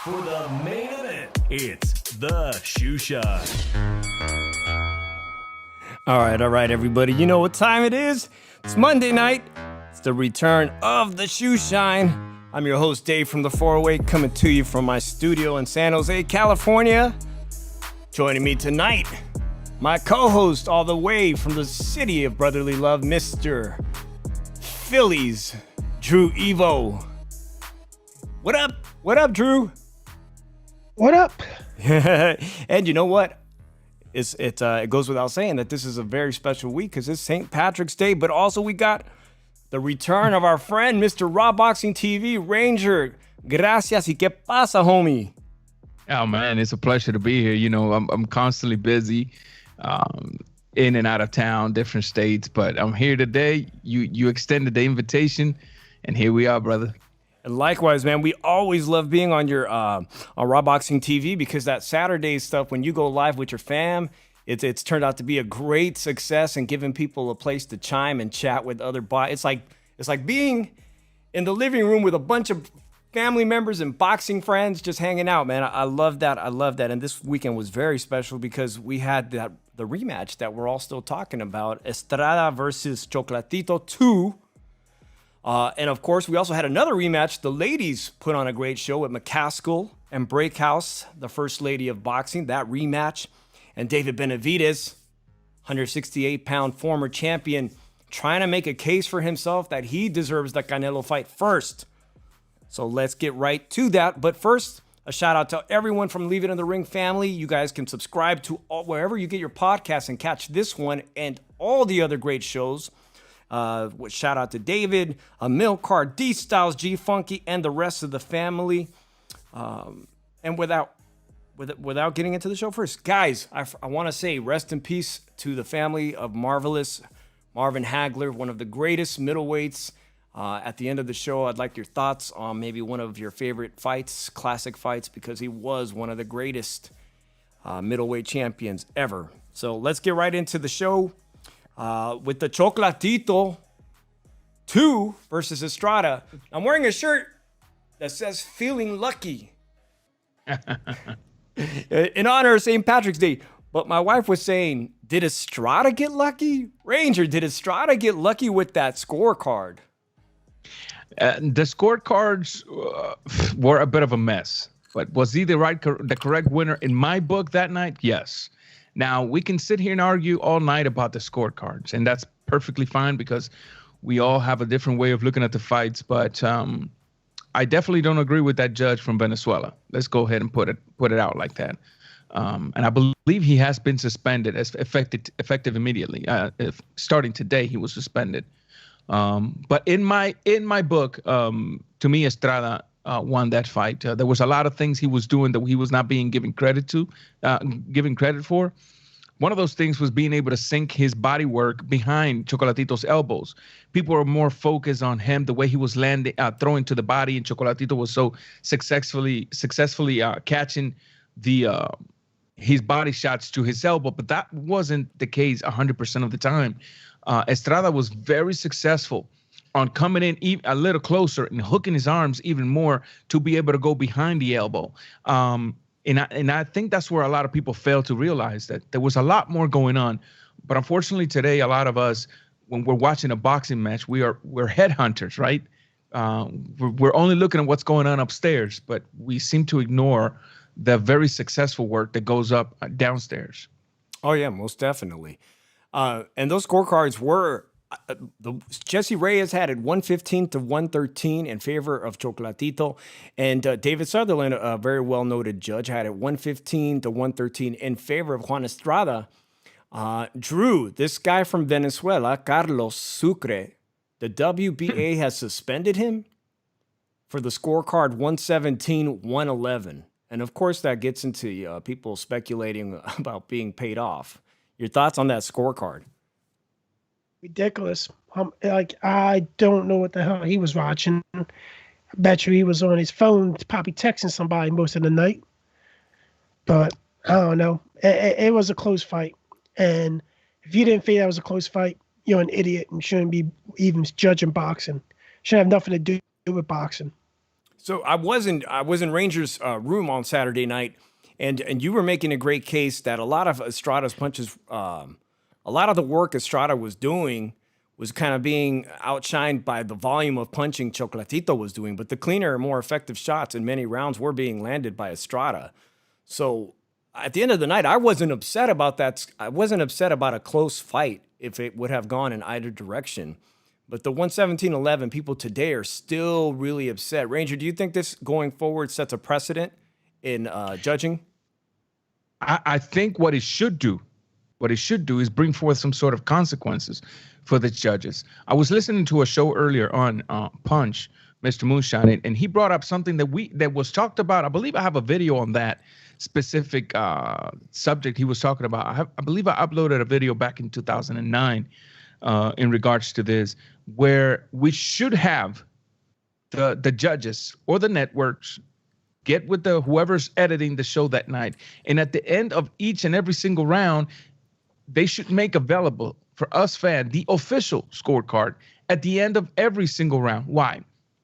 For the main event, it's the Shoeshine. All right, everybody. You know what time it is? It's Monday night. It's the return of the Shoeshine. I'm your host, Dave from the 408, coming to you from my studio in San Jose, California. Joining me tonight, my co-host all the way from the city of brotherly love, Mr. Phillies, Drew Evo. What up? What up, Drew? What up? And you know what? It goes without saying that this is a very special week because it's St. Patrick's Day, but also we got the return of our friend, Mr. Raw Boxing TV, Ranger. Gracias y qué pasa, homie? Oh man, it's a pleasure to be here. You know, I'm constantly busy, in and out of town, different states, but I'm here today. You extended the invitation, and here we are, brother. And likewise, man, we always love being on your on Raw Boxing TV because that Saturday stuff, when you go live with your fam, it's turned out to be a great success and giving people a place to chime and chat with other It's like being in the living room with a bunch of family members and boxing friends just hanging out, man. I love that. I love that. And this weekend was very special because we had the rematch that we're all still talking about, Estrada versus Chocolatito 2. And of course, we also had another rematch. The ladies put on a great show with McCaskill and Braekhaus, the first lady of boxing, that rematch. And David Benavidez, 168-pound former champion, trying to make a case for himself that he deserves the Canelo fight first. So let's get right to that. But first, a shout out to everyone from Leave It in the Ring family. You guys can subscribe to wherever you get your podcasts and catch this one and all the other great shows. Shout out to David, Milcar, D Styles, G Funky, and the rest of the family. And without getting into the show first, guys, I want to say rest in peace to the family of Marvelous Marvin Hagler, one of the greatest middleweights. At the end of the show, I'd like your thoughts on maybe one of your favorite fights, classic fights, because he was one of the greatest middleweight champions ever. So let's get right into the show. With the Chocolatito 2 versus Estrada. I'm wearing a shirt that says feeling lucky in honor of St. Patrick's Day. But my wife was saying, did Estrada get lucky? Ranger, did Estrada get lucky with that scorecard? The scorecards were a bit of a mess. But was he the correct winner in my book that night? Yes. Now, we can sit here and argue all night about the scorecards, and that's perfectly fine because we all have a different way of looking at the fights. But I definitely don't agree with that judge from Venezuela. Let's go ahead and put it out like that. And I believe he has been suspended as effective immediately. Starting today, he was suspended. But in my book, to me, Estrada won that fight. There was a lot of things he was doing that he was not being given credit for. One of those things was being able to sink his body work behind Chocolatito's elbows. People were more focused on him, the way he was landing, throwing to the body, and Chocolatito was so successfully catching his body shots to his elbow. But that wasn't the case 100% of the time. Estrada was very successful on coming in a little closer and hooking his arms even more to be able to go behind the elbow. And I think that's where a lot of people fail to realize that there was a lot more going on. But unfortunately today, a lot of us, when we're watching a boxing match, we're headhunters, right? We're only looking at what's going on upstairs, but we seem to ignore the very successful work that goes up downstairs. Oh, yeah, most definitely. And those scorecards were... Jesse Reyes had it 115 to 113 in favor of Chocolatito, and David Sutherland, a very well-noted judge, had it 115 to 113 in favor of Juan Estrada. Drew, this guy from Venezuela, Carlos Sucre, the WBA has suspended him for the scorecard 117-111, and of course that gets into people speculating about being paid off. Your thoughts on that scorecard? Ridiculous. I don't know what the hell he was watching. I bet you he was on his phone, probably texting somebody most of the night. But I don't know. It was a close fight. And if you didn't think that was a close fight, you're an idiot and shouldn't be even judging boxing. Shouldn't have nothing to do with boxing. So I was in Rangers' room on Saturday night, and you were making a great case that a lot of Estrada's punches, a lot of the work Estrada was doing was kind of being outshined by the volume of punching Chocolatito was doing, but the cleaner, more effective shots in many rounds were being landed by Estrada. So at the end of the night, I wasn't upset about that. I wasn't upset about a close fight if it would have gone in either direction. But the 117-11, people today are still really upset. Ranger, do you think this going forward sets a precedent in judging? I think what it should do is bring forth some sort of consequences for the judges. I was listening to a show earlier on Punch, Mr. Moonshine, and he brought up something that was talked about. I believe I have a video on that specific subject he was talking about. I believe I uploaded a video back in 2009 in regards to this, where we should have the judges or the networks get with whoever's editing the show that night, and at the end of each and every single round, they should make available for us fans the official scorecard at the end of every single round. Why?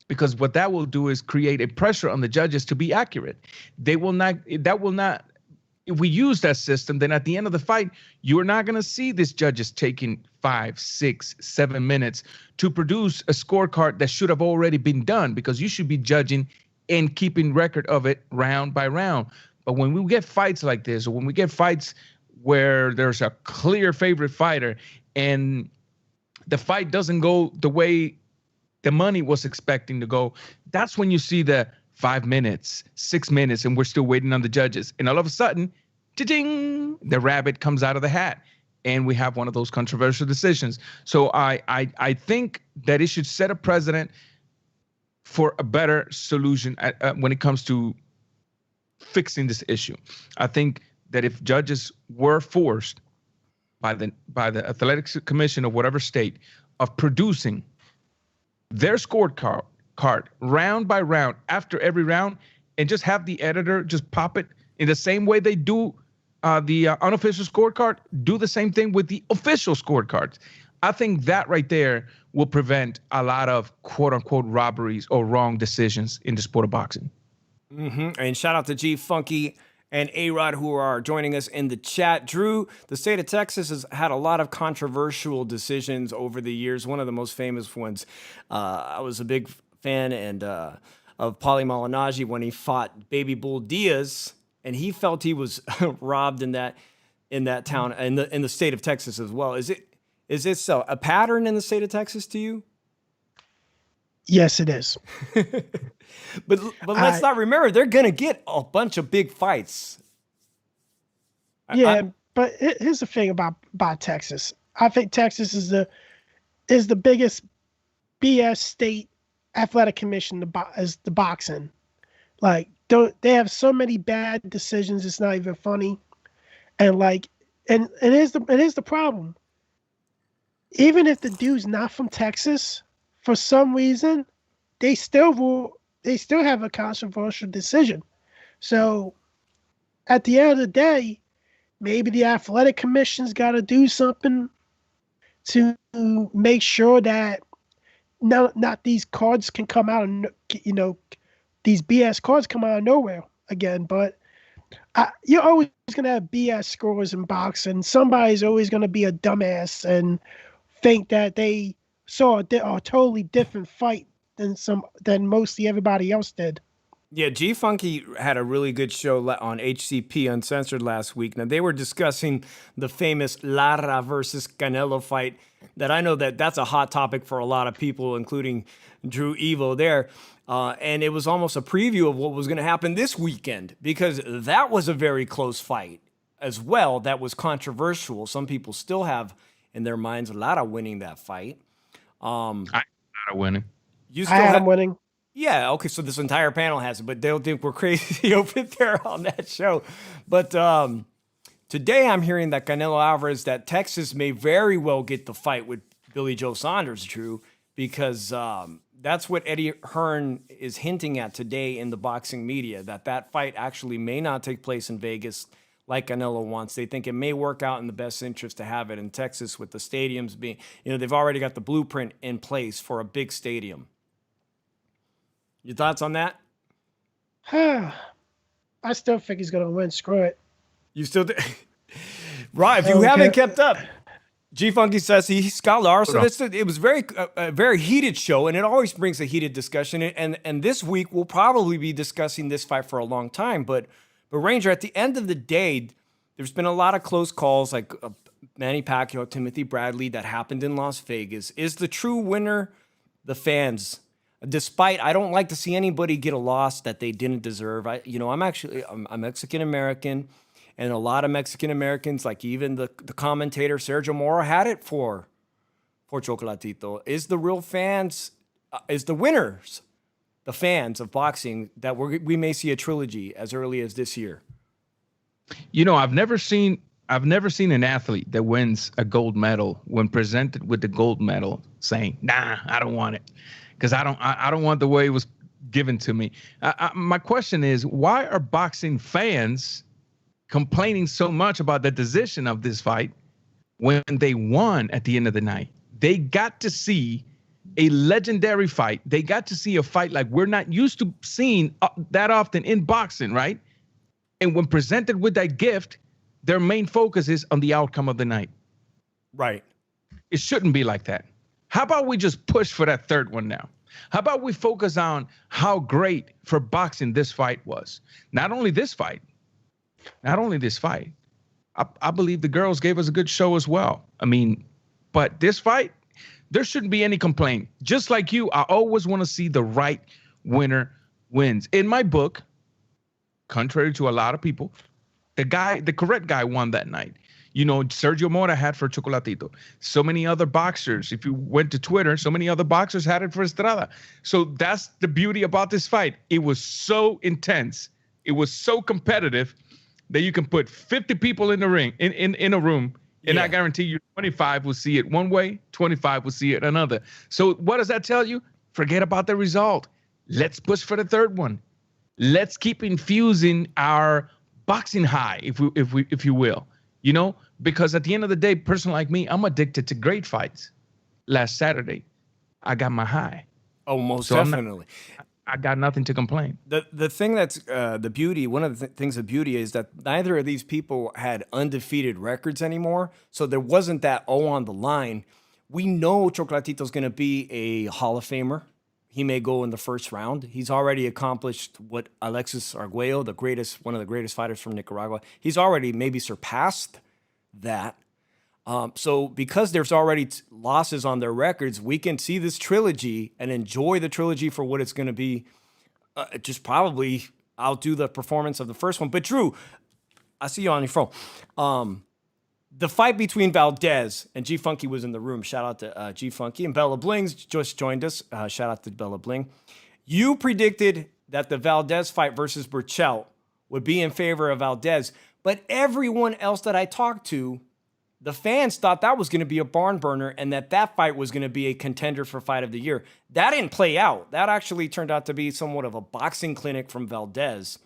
Because what that will do is create a pressure on the judges to be accurate. They will not. That will not. If we use that system, then at the end of the fight, you're not going to see these judges taking 5, 6, 7 minutes to produce a scorecard that should have already been done, because you should be judging and keeping record of it round by round. But when we get fights like this, or when we get fights where there's a clear favorite fighter and the fight doesn't go the way the money was expecting to go, that's when you see the 5 minutes, 6 minutes, and we're still waiting on the judges. And all of a sudden, cha-ching, the rabbit comes out of the hat, and we have one of those controversial decisions. So I think that it should set a precedent for a better solution when it comes to fixing this issue. I think that if judges were forced by the Athletics Commission of whatever state of producing their scorecard round by round after every round, and just have the editor just pop it in the same way they do the unofficial scorecard, do the same thing with the official scorecards. I think that right there will prevent a lot of quote unquote robberies or wrong decisions in the sport of boxing. And shout out to G Funky and A-Rod, who are joining us in the chat. Drew, the state of Texas has had a lot of controversial decisions over the years. One of the most famous ones, I was a big fan of Paulie Malignaggi when he fought Baby Bull Diaz, and he felt he was robbed in that town, in the state of Texas as well. Is this a pattern in the state of Texas to you? Yes, it is. But let's not remember, they're gonna get a bunch of big fights. Yeah, but here's the thing about Texas. I think Texas is the biggest BS state athletic commission is the boxing. Like, they have so many bad decisions, it's not even funny. And here's the problem. Even if the dude's not from Texas, for some reason, they still have a controversial decision. So at the end of the day, maybe the athletic commission's got to do something to make sure that not these cards can come out, and these BS cards come out of nowhere again. But you're always going to have BS scores in boxing. Somebody's always going to be a dumbass and think that they saw a totally different fight than mostly everybody else did. Yeah, G Funky had a really good show on HCP Uncensored last week. Now, they were discussing the famous Lara versus Canelo fight. That I know that's a hot topic for a lot of people, including Drew Evo there. And it was almost a preview of what was going to happen this weekend, because that was a very close fight as well. That was controversial. Some people still have in their minds Lara winning that fight. Lara winning. I had him winning. Yeah, okay, so this entire panel has it, but they'll think we're crazy over there on that show. But today I'm hearing that Canelo Alvarez, that Texas may very well get the fight with Billy Joe Saunders, Drew, because that's what Eddie Hearn is hinting at today in the boxing media, that fight actually may not take place in Vegas like Canelo wants. They think it may work out in the best interest to have it in Texas, with the stadiums being, they've already got the blueprint in place for a big stadium. Your thoughts on that? I still think he's gonna win. Screw it. You still right? If you haven't kept up, G Funky says he's scholar. So it was a very heated show, and it always brings a heated discussion. And this week we'll probably be discussing this fight for a long time. But Ranger, at the end of the day, there's been a lot of close calls, like Manny Pacquiao, Timothy Bradley, that happened in Las Vegas. Is the true winner the fans? Despite, I don't like to see anybody get a loss that they didn't deserve. I'm Mexican American, and a lot of Mexican Americans, like even the commentator Sergio Mora, had it for Chocolatito. Is the real fans, is the winners, the fans of boxing, that we may see a trilogy as early as this year? You know, I've never seen an athlete that wins a gold medal when presented with the gold medal saying, "Nah, I don't want it, because I don't want the way it was given to me." My question is, why are boxing fans complaining so much about the decision of this fight when they won at the end of the night? They got to see a legendary fight. They got to see a fight like we're not used to seeing that often in boxing, right? And when presented with that gift, their main focus is on the outcome of the night. Right. It shouldn't be like that. How about we just push for that third one now? How about we focus on how great for boxing this fight was? Not only this fight. I believe the girls gave us a good show as well. I mean, but this fight, there shouldn't be any complaint. Just like you, I always want to see the right winner wins. In my book, contrary to a lot of people, the correct guy won that night. You know, Sergio Mora had for Chocolatito. So many other boxers, if you went to Twitter, so many other boxers had it for Estrada. So that's the beauty about this fight. It was so intense. It was so competitive that you can put 50 people in the ring, in a room, and I guarantee you 25 will see it one way, 25 will see it another. So what does that tell you? Forget about the result. Let's push for the third one. Let's keep infusing our boxing high, if you will, you know, because at the end of the day, person like me, I'm addicted to great fights. Last Saturday, I got my high. Oh, most definitely. I got nothing to complain. The thing that's the beauty, one of the things of beauty is that neither of these people had undefeated records anymore. So there wasn't that on the line. We know Chocolatito's going to be a Hall of Famer. He may go in the first round. He's already accomplished what Alexis Arguello, one of the greatest fighters from Nicaragua, he's already maybe surpassed that. So because there's already losses on their records, we can see this trilogy and enjoy the trilogy for what it's going to be. Just probably outdo the performance of the first one. But Drew, I see you on your phone. The fight between Valdez and G Funky was in the room. Shout out to G Funky, and Bella Bling's just joined us. Shout out to Bella Bling. You predicted that the Valdez fight versus Burchell would be in favor of Valdez, but everyone else that I talked to, the fans thought that was going to be a barn burner and that fight was going to be a contender for fight of the year. That didn't play out. That actually turned out to be somewhat of a boxing clinic from Valdez.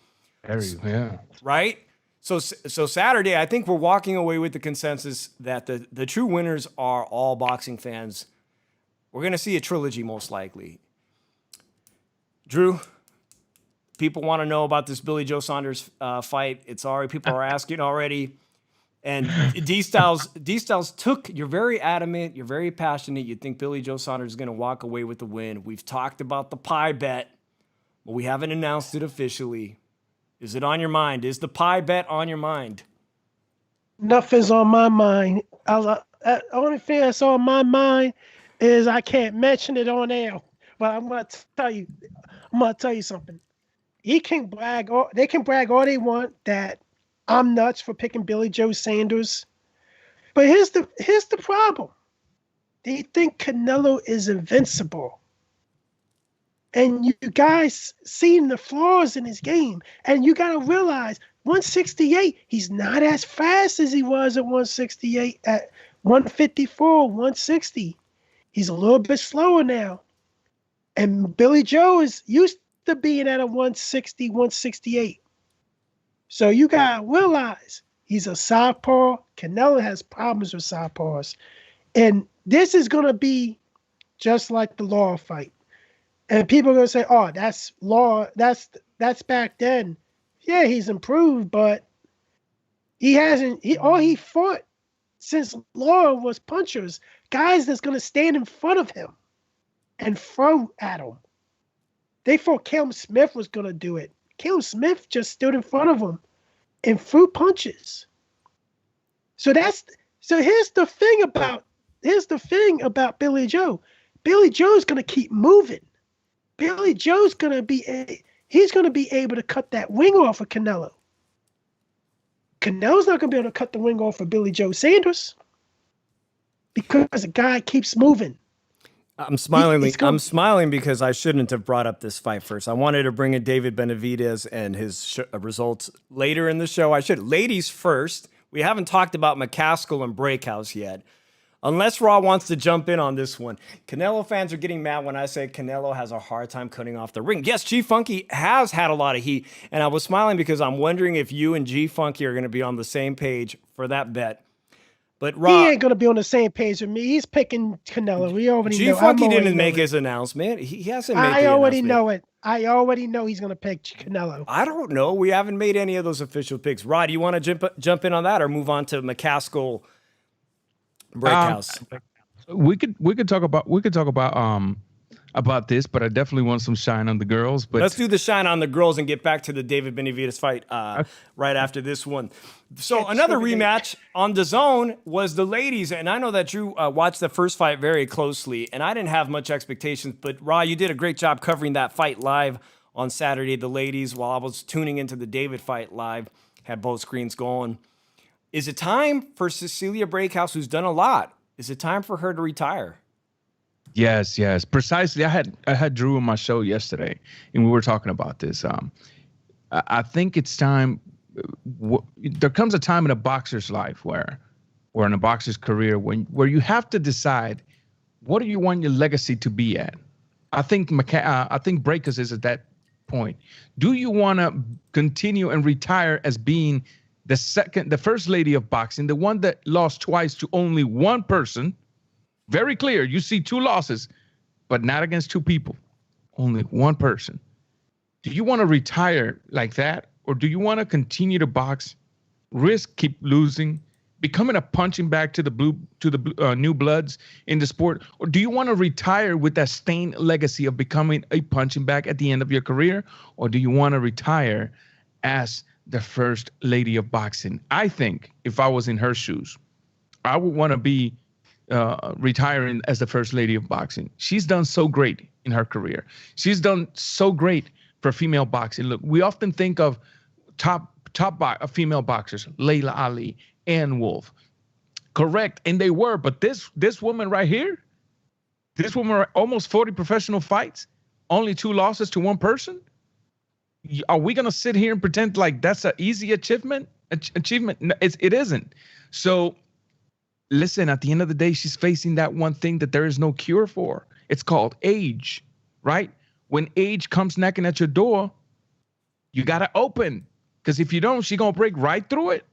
Yeah. Right? So Saturday, I think we're walking away with the consensus that the true winners are all boxing fans. We're going to see a trilogy most likely. Drew, people want to know about this Billy Joe Saunders fight. People are asking already. And D-Styles took, you're very adamant, you're very passionate. You think Billy Joe Saunders is going to walk away with the win. We've talked about the pie bet, but we haven't announced it officially. Is it on your mind? Is the pie bet on your mind? Nothing's on my mind. The only thing that's on my mind is I can't mention it on air. But I'm going to tell you something. They can brag all they want that I'm nuts for picking Billy Joe Sanders. But here's the problem. They think Canelo is invincible. And you guys seen the flaws in his game. And you got to realize 168, he's not as fast as he was at 168, at 154, 160. He's a little bit slower now. And Billy Joe is used to being at a 160, 168. So you got to realize he's a southpaw. Canelo has problems with southpaws. And this is going to be just like the Law fight. And people are going to say, oh, that's Law. That's that's back then. Yeah, he's improved, but he hasn't. All he fought since Laura was punchers, guys that's gonna stand in front of him and throw at him. They thought Callum Smith was gonna do it. Callum Smith just stood in front of him and threw punches. So here's the thing about Billy Joe. Billy Joe's gonna keep moving. Billy Joe's gonna be able to cut that wing off of Canelo. Canelo's not gonna be able to cut the wing off of Billy Joe Sanders because the guy keeps moving. I'm smiling. I'm smiling because I shouldn't have brought up this fight first. I wanted to bring in David Benavidez and his results later in the show. I should. Ladies first. We haven't talked about McCaskill and Braekhaus yet. Unless Raw wants to jump in on this one. Canelo fans are getting mad when I say Canelo has a hard time cutting off the ring. Yes, G-Funky has had a lot of heat, and I was smiling because I'm wondering if you and G-Funky are going to be on the same page for that bet. But Raw, he ain't going to be on the same page with me. He's picking Canelo. We already know. G-Funky didn't make his announcement. He hasn't made the announcement. I already know it. I already know he's going to pick Canelo. I don't know. We haven't made any of those official picks. Rod, do you want to jump in on that or move on to McCaskill? Braekhaus. We could talk about this, but I definitely want some shine on the girls. But let's do the shine on the girls and get back to the David Benavidez fight right after this one. So another rematch on the zone was the ladies, and I know that Drew watched the first fight very closely, and I didn't have much expectations, but Ra, you did a great job covering that fight live on Saturday. The ladies, while I was tuning into the David fight live, had both screens going. Is it time for Cecilia Braekhaus, who's done a lot? Is it time for her to retire? Yes, precisely. I had Drew on my show yesterday, and we were talking about this. I think it's time. There comes a time in a boxer's life where in a boxer's career, where you have to decide what do you want your legacy to be at. I think Braekhaus is at that point. Do you want to continue and retire as being the first lady of boxing, the one that lost twice to only one person? Very clear. You see two losses, but not against two people. Only one person. Do you want to retire like that? Or do you want to continue to box, keep losing, becoming a punching bag to the new bloods in the sport? Or do you want to retire with that stained legacy of becoming a punching bag at the end of your career? Or do you want to retire as the first lady of boxing? I think if I was in her shoes, I would want to be retiring as the first lady of boxing. She's done so great in her career. She's done so great for female boxing. Look, we often think of top female boxers, Layla Ali, Ann Wolf. Correct, and they were, but this woman right here, this woman, almost 40 professional fights, only 2 losses to one person. Are we gonna sit here and pretend like that's an easy achievement? No, it isn't. So listen, at the end of the day, she's facing that one thing that there is no cure for. It's called age, right? When age comes knocking at your door, you got to open. Because if you don't, she's going to break right through it.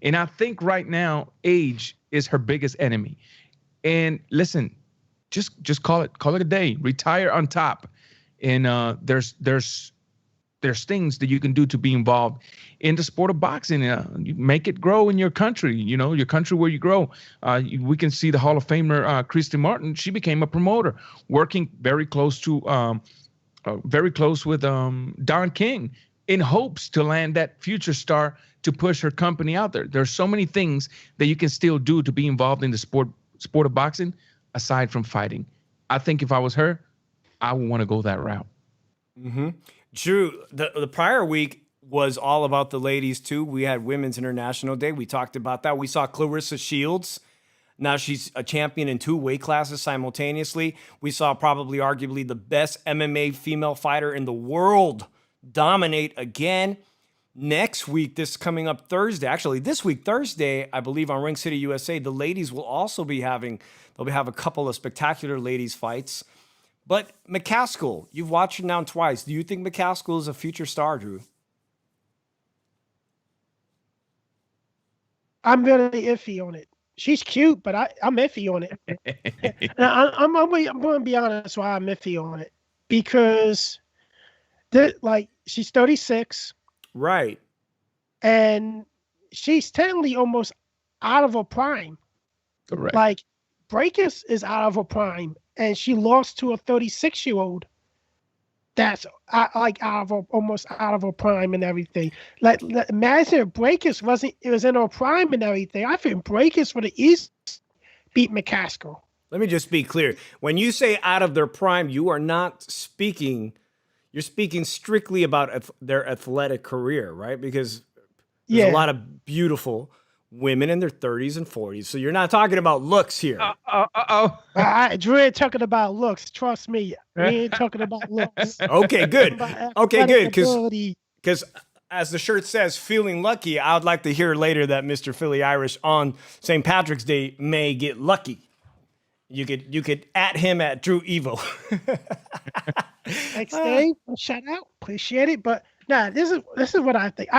And I think right now, age is her biggest enemy. And listen, just call it a day. Retire on top. And there's things that you can do to be involved in the sport of boxing. You make it grow in your country, your country where you grow. We can see the Hall of Famer, Christy Martin. She became a promoter, working very close with Don King in hopes to land that future star to push her company out there. There's so many things that you can still do to be involved in the sport of boxing aside from fighting. I think if I was her, I would want to go that route. Mm-hmm. Drew, the prior week was all about the ladies too. We had Women's International Day. We talked about that. We saw Clarissa Shields. Now she's a champion in 2 weight classes simultaneously. We saw probably arguably the best MMA female fighter in the world dominate again. Next week, this coming up Thursday, actually this week, Thursday, I believe on Ring City, USA, the ladies will also they'll have a couple of spectacular ladies fights. But McCaskill, you've watched her now twice. Do you think McCaskill is a future star, Drew? I'm very iffy on it. She's cute, but I'm iffy on it. I'm going to be honest why I'm iffy on it. Because like she's 36, Right. and she's technically almost out of her prime. Correct. Like Braekhuas is out of her prime, and she lost to a 36-year-old. That's like almost out of her prime and everything. Like imagine if Braekhuas wasn't, it was in her prime and everything. I think Braekhuas would have easily beat McCaskill. Let me just be clear. When you say out of their prime, you are not speaking. You're speaking strictly about their athletic career, right? Because there's a lot of beautiful women in their 30s and 40s. So you're not talking about looks here. Drew ain't talking about looks. Trust me. We ain't talking about looks. Okay, good. Okay, good. Because as the shirt says, feeling lucky, I would like to hear later that Mr. Philly Irish on St. Patrick's Day may get lucky. You could at him at Drew Evo. Thanks, Dave. Shout out. Appreciate it. But nah, this is what I think.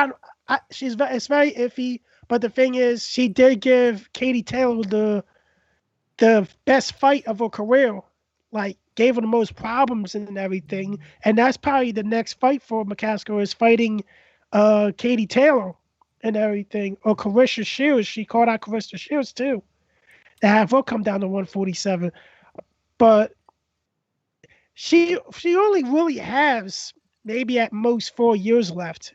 It's very iffy. But the thing is, she did give Katie Taylor the best fight of her career. Like, gave her the most problems and everything. And that's probably the next fight for McCaskill is fighting Katie Taylor and everything. Or Carissa Shields. She called out Carissa Shields too. To have her come down to 147. But she only really has maybe at most 4 years left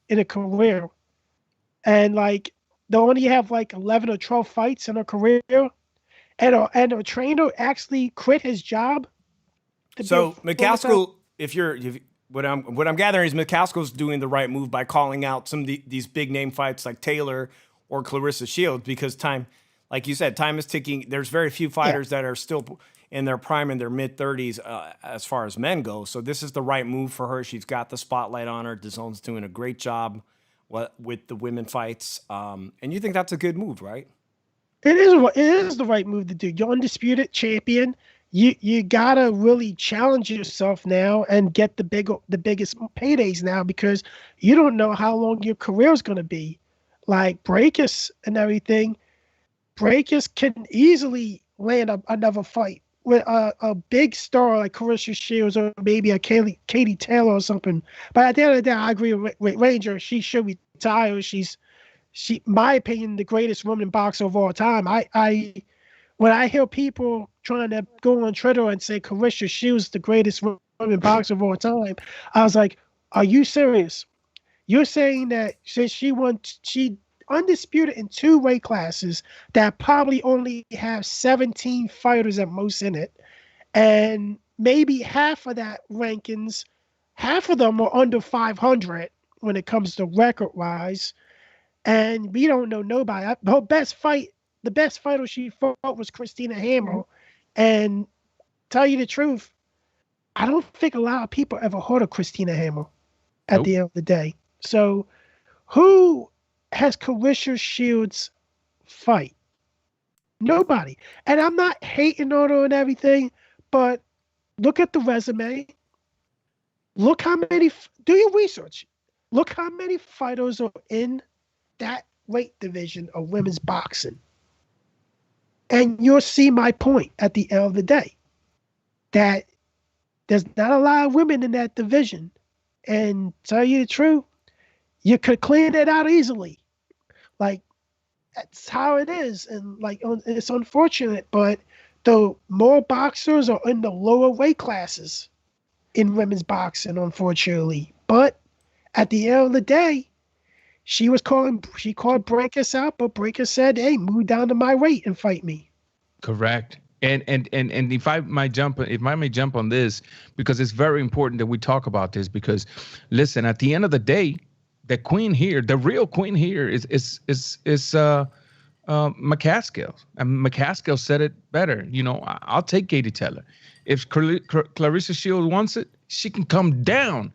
in a career. And like they only have like 11 or 12 fights in her career. And her trainer actually quit his job. So McCaskill, what I'm gathering is McCaskill's doing the right move by calling out some of these big name fights like Taylor or Clarissa Shields, because time, like you said, time is ticking. There's very few fighters that are still in their prime in their mid-30s as far as men go. So this is the right move for her. She's got the spotlight on her. DAZN's doing a great job with the women fights. And you think that's a good move, right? It is the right move to do. You're undisputed champion. You gotta really challenge yourself now and get the biggest paydays now, because you don't know how long your career is gonna be. Like Braekhuas and everything, Braekhuas can easily land another fight with a big star like Carissa Shields or maybe a Katie Taylor or something. But at the end of the day, I agree with Ranger. She should retire. She's my opinion, the greatest woman boxer of all time. When I hear people trying to go on Twitter and say Carissa Shields the greatest woman boxer of all time, I was like, are you serious? You're saying that since she undisputed in 2 weight classes that probably only have 17 fighters at most in it, and maybe half of that rankings, half of them are under 500 when it comes to record wise, and we don't know nobody. Her best fight, the best fighter she fought was Christina Hammer, and tell you the truth, I don't think a lot of people ever heard of Christina Hammer at the end of the day. So who has Carissa Shields fight? Nobody. And I'm not hating on her and everything, but look at the resume. Look how many, do your research. Look how many fighters are in that weight division of women's boxing. And you'll see my point at the end of the day, that there's not a lot of women in that division. And tell you the truth, you could clean it out easily. Like, that's how it is. And like, it's unfortunate, but the more boxers are in the lower weight classes in women's boxing, unfortunately. But at the end of the day, she called Braekhuas out, but Braekhuas said, hey, move down to my weight and fight me. Correct. And if I may jump on this, because it's very important that we talk about this, because listen, at the end of the day, the queen here, the real queen here is McCaskill. And McCaskill said it better. You know, I'll take Katie Taylor. If Clarissa Shields wants it, she can come down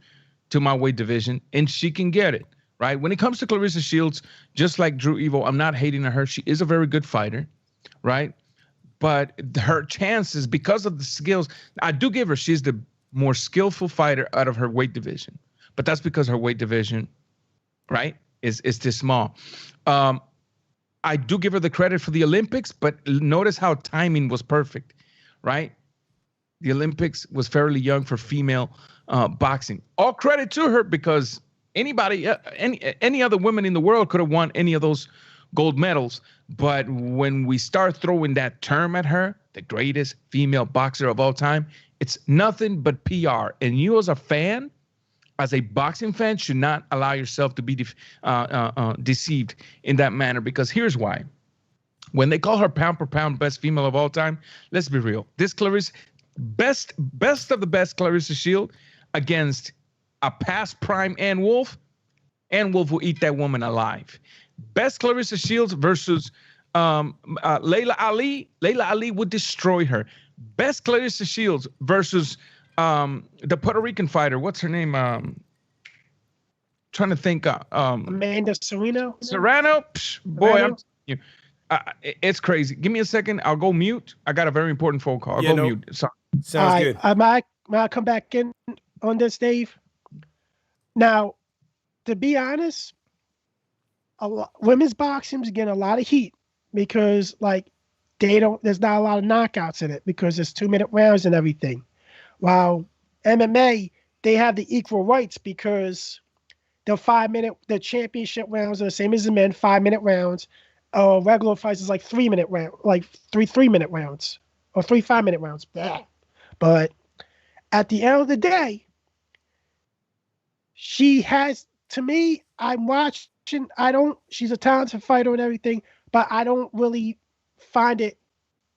to my weight division and she can get it. Right? When it comes to Clarissa Shields, just like Drew Evo, I'm not hating on her. She is a very good fighter, right? But her chances, because of the skills, I do give her, she's the more skillful fighter out of her weight division. But that's because her weight division, right, is too small. I do give her the credit for the Olympics, but notice how timing was perfect, right? the Olympics was fairly young for female boxing. All credit to her, because anybody, any other women in the world could have won any of those gold medals. But when we start throwing that term at her, the greatest female boxer of all time, it's nothing but PR. And you as a fan, as a boxing fan, should not allow yourself to be deceived in that manner, because here's why. When they call her pound for pound best female of all time, let's be real. This Clarissa, best of the best Clarissa Shield against a past prime Ann Wolfe. Ann Wolfe will eat that woman alive. Best Clarissa Shields versus Layla Ali. Layla Ali would destroy her. Best Clarissa Shields versus the Puerto Rican fighter. What's her name? Trying to think. Amanda Serrano. Serrano. Psh, boy, I'm telling you. It's crazy. Give me a second. I'll go mute. I got a very important phone call. I'll go mute. Sorry. Sounds good. May I come back in on this, Dave? Now, to be honest, women's boxing is getting a lot of heat because, like, there's not a lot of knockouts in it because it's 2-minute rounds and everything. While MMA, they have the equal rights because the championship rounds are the same as the men, 5-minute rounds. Regular fights is like 3-minute round, like three 3-minute rounds or 3 5-minute rounds. Blah. But at the end of the day, she has, to me, I'm watching, she's a talented fighter and everything, but I don't really find it,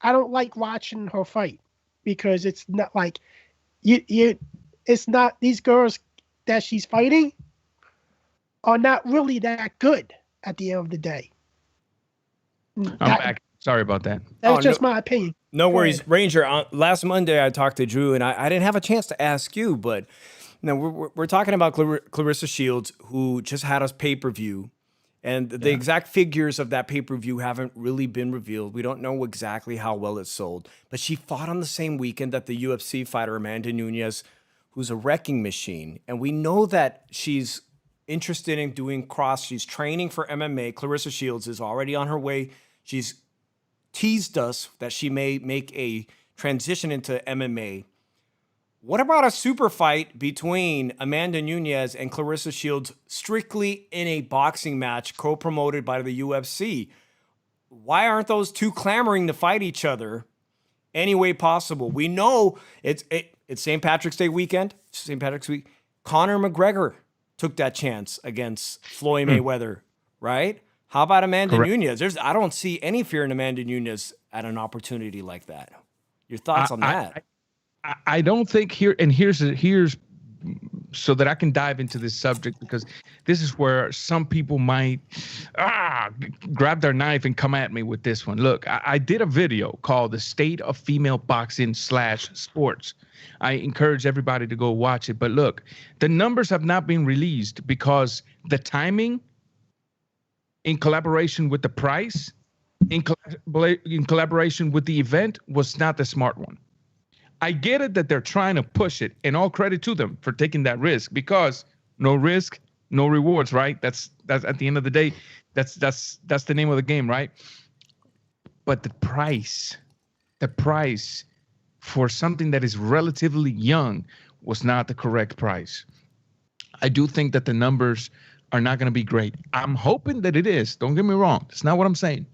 I don't like watching her fight because it's not like, it's not, these girls that she's fighting are not really that good at the end of the day. I'm back. Sorry about that. That's just my opinion. No worries. Ranger, last Monday I talked to Drew, and I didn't have a chance to ask you, but we're talking about Clarissa Shields, who just had us pay-per-view, and the exact figures of that pay-per-view haven't really been revealed. We don't know exactly how well it sold, but she fought on the same weekend that the UFC fighter Amanda Nunes, who's a wrecking machine, and we know that she's interested in doing she's training for MMA. Clarissa Shields is already on her way. She's teased us that she may make a transition into MMA. What about a super fight between Amanda Nunes and Clarissa Shields, strictly in a boxing match co-promoted by the UFC? Why aren't those two clamoring to fight each other any way possible? We know it's St. Patrick's Day weekend, St. Patrick's week. Conor McGregor took that chance against Floyd Mayweather, right? How about Amanda Nunes? I don't see any fear in Amanda Nunes at an opportunity like that. Your thoughts on that? I don't think here's so that I can dive into this subject, because this is where some people might grab their knife and come at me with this one. Look, I did a video called "The State of Female Boxing / Sports." I encourage everybody to go watch it. But look, the numbers have not been released because the timing, in collaboration with the price, in collaboration with the event, was not the smart one. I get it that they're trying to push it, and all credit to them for taking that risk, because no risk, no rewards, right? That's at the end of the day, that's the name of the game, right? But the price for something that is relatively young was not the correct price. I do think that the numbers are not going to be great. I'm hoping that it is. Don't get me wrong. That's not what I'm saying.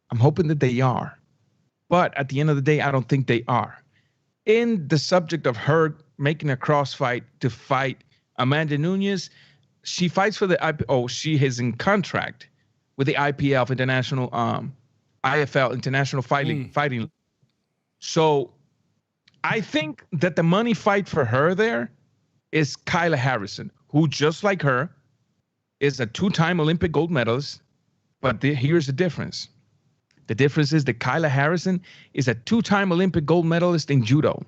I'm hoping that they are. But at the end of the day, I don't think they are. In the subject of her making a cross fight to fight Amanda Nunes, she fights for the she is in contract with the IPL, International IFL, International Fighting. So I think that the money fight for her there is Kyla Harrison, who, just like her, is a 2-time Olympic gold medalist. But here's the difference. The difference is that Kyla Harrison is a 2-time Olympic gold medalist in judo.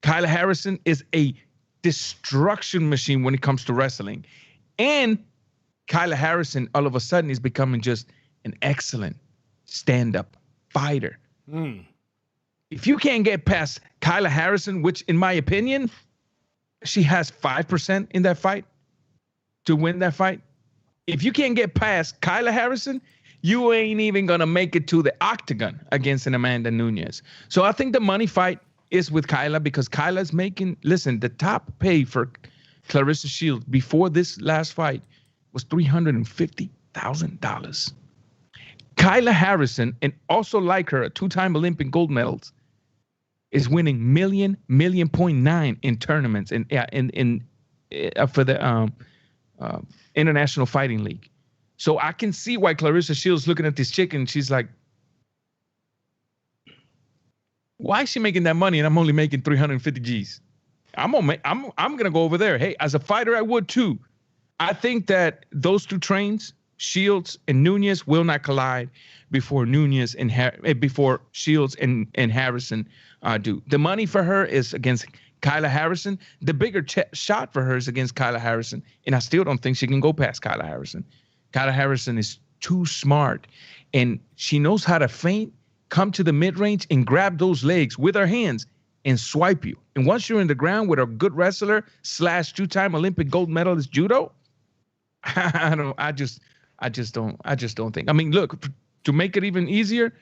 Kyla Harrison is a destruction machine when it comes to wrestling. And Kyla Harrison, all of a sudden, is becoming just an excellent stand-up fighter. If you can't get past Kyla Harrison, which, in my opinion, she has 5% in that fight to win that fight. If you can't get past Kyla Harrison, you ain't even going to make it to the octagon against an Amanda Nunes. So I think the money fight is with Kyla because Kyla's making. Listen, the top pay for Clarissa Shields before this last fight was $350,000. Kyla Harrison, and also like her, a two-time Olympic gold medalist, is winning million point nine in tournaments for the International Fighting League. So I can see why Clarissa Shields looking at this chick and she's like, why is she making that money and I'm only making 350 G's? I'm gonna go over there. Hey, as a fighter, I would too. I think that those two trains, Shields and Nunes, will not collide before before Shields and Harrison do. The money for her is against Kyla Harrison. The bigger shot for her is against Kyla Harrison, and I still don't think she can go past Kyla Harrison. Kyla Harrison is too smart, and she knows how to feint, come to the mid-range, and grab those legs with her hands and swipe you. And once you're in the ground with a good wrestler / two-time Olympic gold medalist judo, I just don't think. I mean, look, to make it even easier,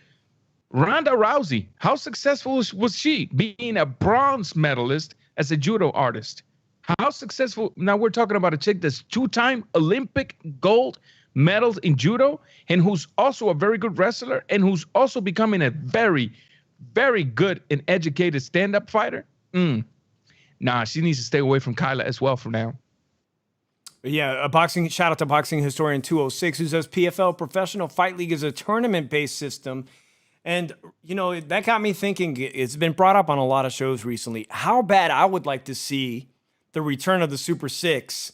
Ronda Rousey, how successful was she being a bronze medalist as a judo artist? How successful? Now we're talking about a chick that's two-time Olympic gold medals in judo and who's also a very good wrestler and who's also becoming a very, very good and educated stand-up fighter. Nah, she needs to stay away from Kyla as well for now. Yeah, shout out to Boxing Historian 206 who says PFL Professional Fight League is a tournament-based system. And, that got me thinking, it's been brought up on a lot of shows recently, how bad I would like to see the return of the Super 6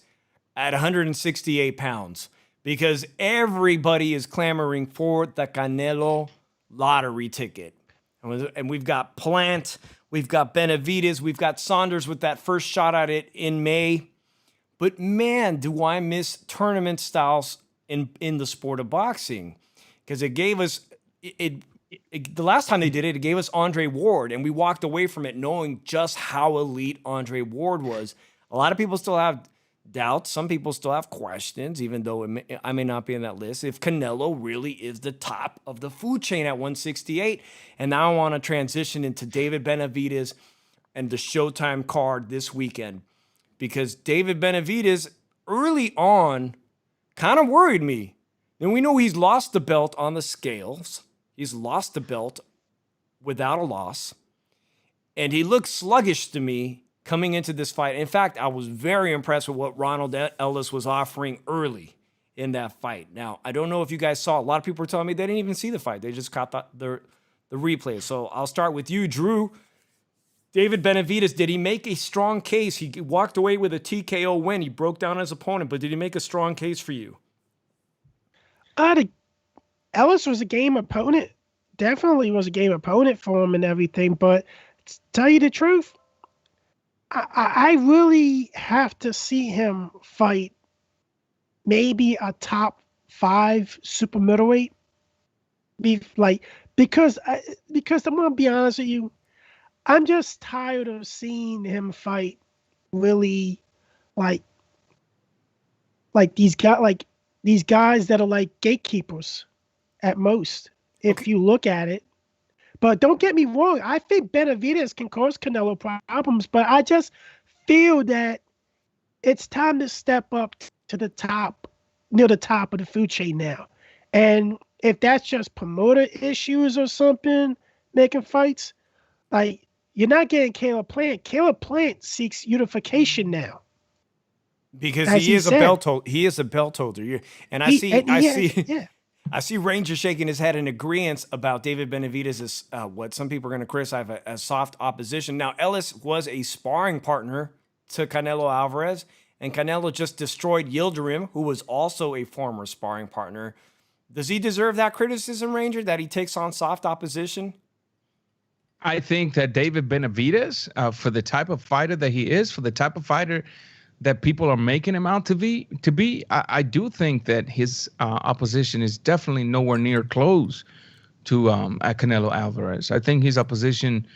at 168 pounds. Because everybody is clamoring for the Canelo lottery ticket. And we've got Plant, we've got Benavidez, we've got Saunders with that first shot at it in May. But man, do I miss tournament styles in the sport of boxing. Because it gave us, the last time they did it, it gave us Andre Ward. And we walked away from it knowing just how elite Andre Ward was. A lot of people still have doubts. Some people still have questions, even though I may not be in that list, if Canelo really is the top of the food chain at 168. And now I want to transition into David Benavidez and the Showtime card this weekend. Because David Benavidez early on kind of worried me. And we know he's lost the belt on the scales. He's lost the belt without a loss. And he looked sluggish to me coming into this fight. In fact, I was very impressed with what Ronald Ellis was offering early in that fight. Now, I don't know if you guys saw, a lot of people were telling me they didn't even see the fight. They just caught the replay. So I'll start with you, Drew. David Benavidez, did he make a strong case? He walked away with a TKO win. He broke down his opponent, but did he make a strong case for you? Ellis was a game opponent. Definitely was a game opponent for him and everything. But to tell you the truth, I really have to see him fight maybe a top 5 super middleweight. Because I'm gonna be honest with you, I'm just tired of seeing him fight really like these guys that are like gatekeepers at most, if you look at it. But don't get me wrong, I think Benavidez can cause Canelo problems, but I just feel that it's time to step up to the top, near the top of the food chain now. And if that's just promoter issues or something making fights, like, you're not getting Caleb Plant. Caleb Plant seeks unification now. Because he is a belt holder. And I see Ranger shaking his head in agreement about David Benavidez as what some people are going to criticize as soft opposition. Now, Ellis was a sparring partner to Canelo Alvarez, and Canelo just destroyed Yildirim, who was also a former sparring partner. Does he deserve that criticism, Ranger, that he takes on soft opposition? I think that David Benavidez, for the type of fighter that he is, for the type of fighter that people are making him out to be, I do think that his opposition is definitely nowhere near close to Canelo Alvarez. I think his opposition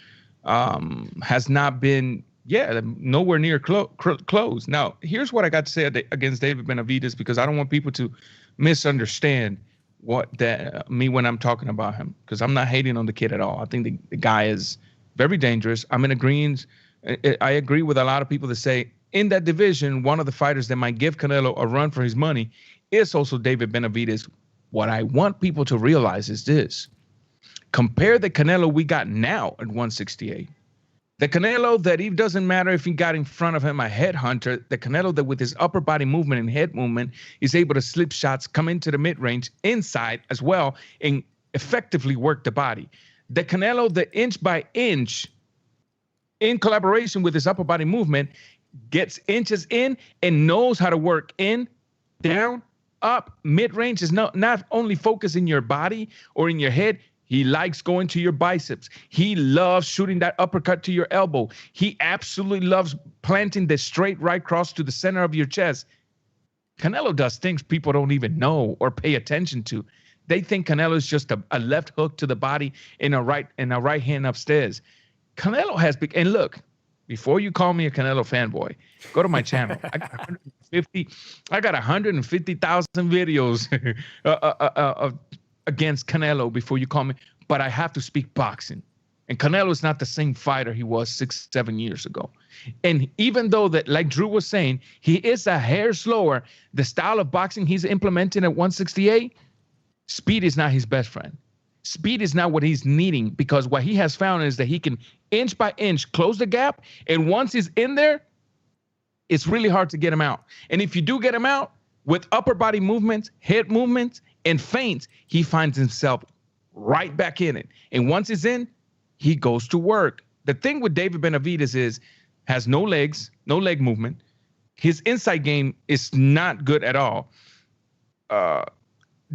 has not been, nowhere near close. Now, here's what I got to say against David Benavidez, because I don't want people to misunderstand me when I'm talking about him, because I'm not hating on the kid at all. I think the guy is very dangerous. I'm in agreement. I agree with a lot of people that say in that division, one of the fighters that might give Canelo a run for his money is also David Benavidez. What I want people to realize is this. Compare the Canelo we got now at 168. The Canelo that it doesn't matter if he got in front of him a headhunter, the Canelo that with his upper body movement and head movement is able to slip shots, come into the mid-range, inside as well, and effectively work the body. The Canelo that inch by inch, in collaboration with his upper body movement, gets inches in and knows how to work in, down, up, mid-range, is not only focused in your body or in your head. He likes going to your biceps. He loves shooting that uppercut to your elbow. He absolutely loves planting the straight right cross to the center of your chest. Canelo does things people don't even know or pay attention to. They think Canelo is just a left hook to the body and a right hand upstairs. Canelo has big, and look, before you call me a Canelo fanboy, go to my channel. I got 150,000 videos against Canelo before you call me, but I have to speak boxing. And Canelo is not the same fighter he was 6-7 years ago. And even though that, like Drew was saying, he is a hair slower, the style of boxing he's implementing at 168, speed is not his best friend. Speed is not what he's needing, because what he has found is that he can inch by inch close the gap. And once he's in there, it's really hard to get him out. And if you do get him out with upper body movements, head movements, and feints, he finds himself right back in it. And once he's in, he goes to work. The thing with David Benavidez is, has no legs, no leg movement. His inside game is not good at all.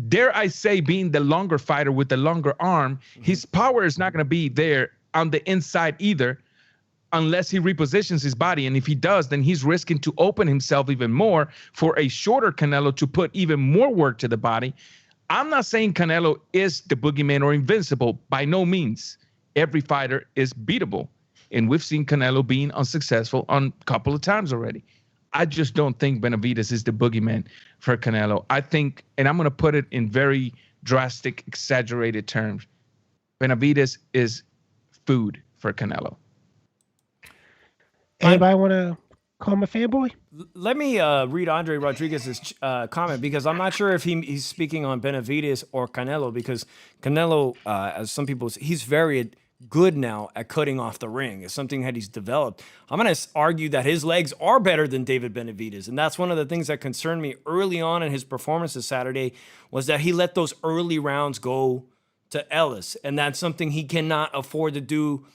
Dare I say, being the longer fighter with the longer arm, his power is not going to be there on the inside either, unless he repositions his body. And if he does, then he's risking to open himself even more for a shorter Canelo to put even more work to the body. I'm not saying Canelo is the boogeyman or invincible. By no means. Every fighter is beatable. And we've seen Canelo being unsuccessful on a couple of times already. I just don't think Benavidez is the boogeyman for Canelo. I think, and I'm going to put it in very drastic, exaggerated terms, Benavidez is food for Canelo. Anybody want to call him a fanboy? Let me read Andre Rodriguez's comment, because I'm not sure if he's speaking on Benavidez or Canelo, because Canelo, as some people say, he's very good now at cutting off the ring. It's something that he's developed. I'm going to argue that his legs are better than David Benavidez. And that's one of the things that concerned me early on in his performance this Saturday, was that he let those early rounds go to Ellis. And that's something he cannot afford to do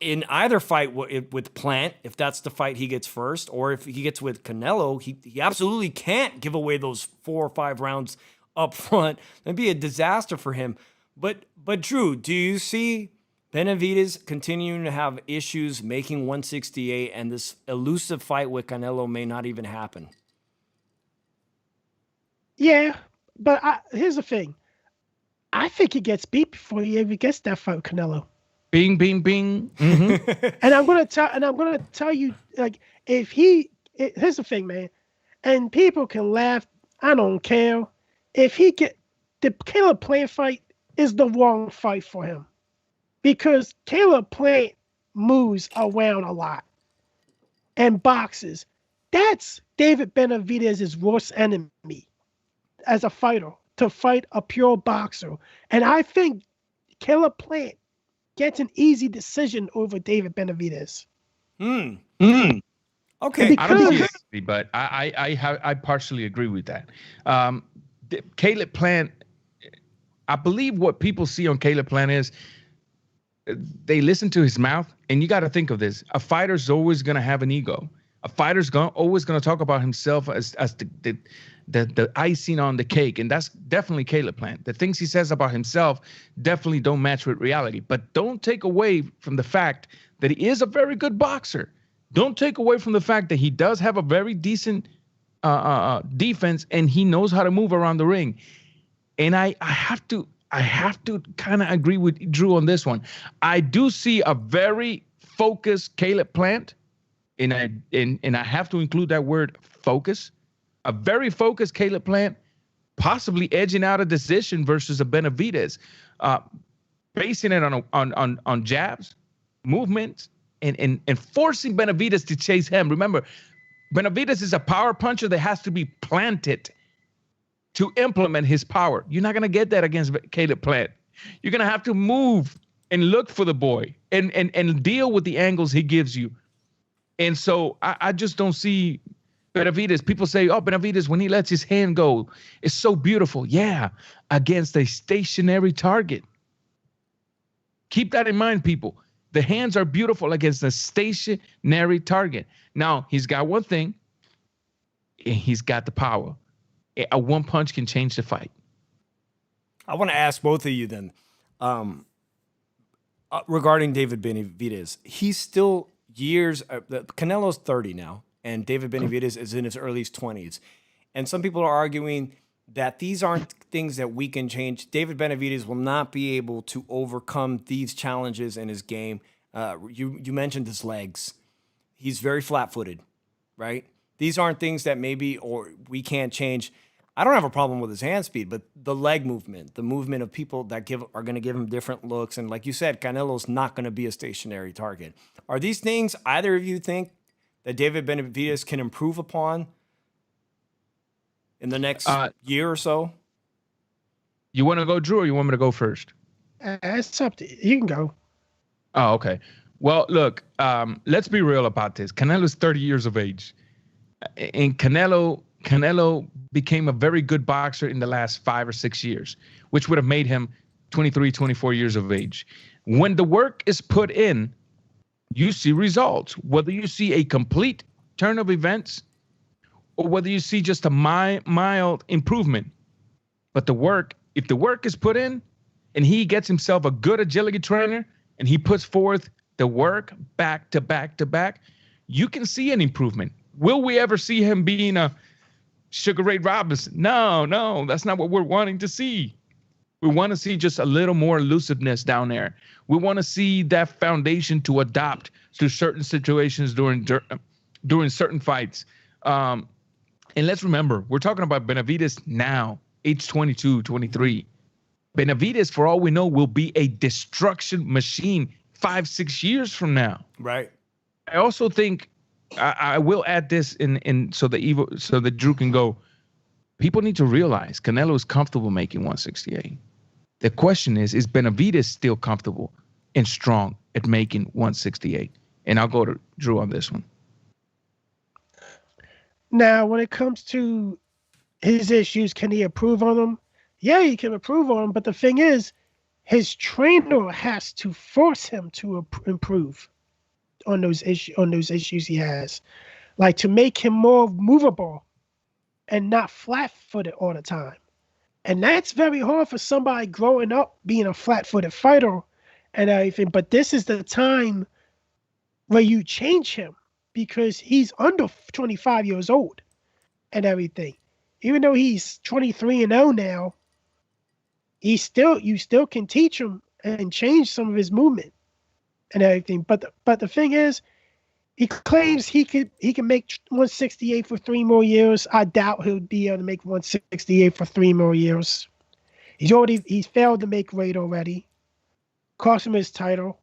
in either fight with Plant, if that's the fight he gets first, or if he gets with Canelo. He absolutely can't give away those 4 or 5 rounds up front. That'd be a disaster for him. But Drew, do you see Benavidez continuing to have issues making 168, and this elusive fight with Canelo may not even happen? Yeah, but here's the thing. I think he gets beat before he ever gets that fight with Canelo. Bing, bing, bing. Mm-hmm. And I'm gonna tell you, like, here's the thing, man. And people can laugh. I don't care. If he get the Caleb Plant fight is the wrong fight for him, because Caleb Plant moves around a lot and boxes. That's David Benavidez's worst enemy as a fighter, to fight a pure boxer. And I think Caleb Plant gets an easy decision over David Benavidez. Okay. I don't think it's easy, but I partially agree with that. Caleb Plant, I believe what people see on Caleb Plant is they listen to his mouth, and you got to think of this. A fighter's always going to have an ego. A fighter's always going to talk about himself as the icing on the cake, and that's definitely Caleb Plant. The things he says about himself definitely don't match with reality. But don't take away from the fact that he is a very good boxer. Don't take away from the fact that he does have a very decent defense, and he knows how to move around the ring. And I have to kind of agree with Drew on this one. I do see a very focused Caleb Plant, and I have to include that word focus. A very focused Caleb Plant, possibly edging out a decision versus a Benavidez, basing it on jabs, movement and forcing Benavidez to chase him. Remember, Benavidez is a power puncher that has to be planted to implement his power. You're not going to get that against Caleb Plant. You're going to have to move and look for the boy and deal with the angles he gives you. And so I just don't see Benavidez. People say, oh, Benavidez, when he lets his hand go, it's so beautiful. Yeah, against a stationary target. Keep that in mind, people. The hands are beautiful against a stationary target. Now, he's got one thing, and he's got the power. A one punch can change the fight. I want to ask both of you then, regarding David Benavidez. He's still years. Canelo's 30 now, and David Benavidez is in his early 20s. And some people are arguing that these aren't things that we can change. David Benavidez will not be able to overcome these challenges in his game. You mentioned his legs. He's very flat-footed, right? These aren't things that maybe or we can't change. I don't have a problem with his hand speed, but the leg movement, the movement of people that are going to give him different looks. And like you said, Canelo's not going to be a stationary target. Are these things either of you think that David Benavidez can improve upon in the next year or so? You want to go, Drew, or you want me to go first? It's up to you. Can go. Oh, okay. Well, look, let's be real about this. Canelo's 30 years of age. And Canelo became a very good boxer in the last 5 or 6 years, which would have made him 23, 24 years of age. When the work is put in, you see results. Whether you see a complete turn of events or whether you see just a mild improvement. But if the work is put in and he gets himself a good agility trainer and he puts forth the work back to back to back, you can see an improvement. Will we ever see him being a Sugar Ray Robinson? No, that's not what we're wanting to see. We want to see just a little more elusiveness down there. We want to see that foundation to adapt to certain situations during certain fights. And let's remember, we're talking about Benavidez now, age 22, 23. Benavidez, for all we know, will be a destruction machine 5-6 years from now. Right. I also think I will add this in so that Drew can go. People need to realize Canelo is comfortable making 168. The question is Benavidez still comfortable and strong at making 168? And I'll go to Drew on this one. Now, when it comes to his issues, can he improve on them? Yeah, he can improve on them. But the thing is, his trainer has to force him to improve on those issues he has, like to make him more movable and not flat-footed all the time. And that's very hard for somebody growing up being a flat-footed fighter and everything. But this is the time where you change him because he's under 25 years old and everything. Even though he's 23-0 now, you still can teach him and change some of his movement and everything. But the thing is, he claims he can make 168 for 3 more years. I doubt he'll be able to make 168 for 3 more years. He's failed to make weight already. Cost him his title.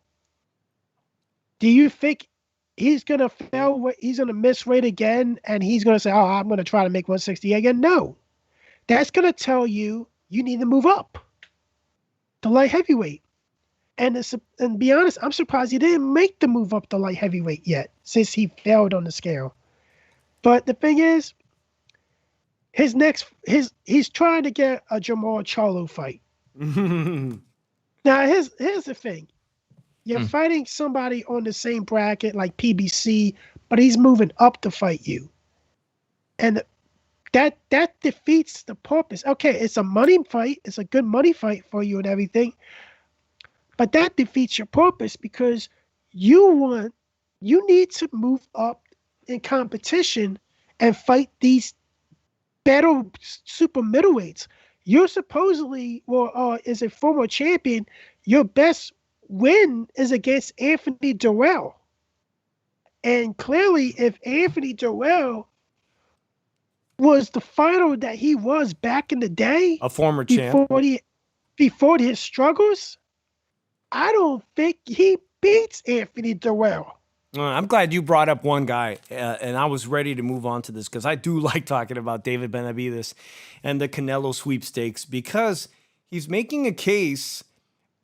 Do you think he's gonna fail? He's gonna miss weight again, and he's gonna say, "Oh, I'm gonna try to make 168 again"? No, that's gonna tell you need to move up to light heavyweight. And be honest, I'm surprised he didn't make the move up to light heavyweight yet, since he failed on the scale. But the thing is, he's trying to get a Jamal Charlo fight. Now, here's the thing. You're fighting somebody on the same bracket like PBC, but he's moving up to fight you. And that defeats the purpose. Okay, it's a money fight. It's a good money fight for you and everything. But that defeats your purpose because you need to move up in competition and fight these better super middleweights. You're supposedly, as a former champion, your best win is against Anthony Durrell. And clearly, if Anthony Durrell was the fighter that he was back in the day, a former champ, before his struggles, I don't think he beats Anthony Durrell. I'm glad you brought up one guy, and I was ready to move on to this because I do like talking about David Benavidez and the Canelo sweepstakes because he's making a case,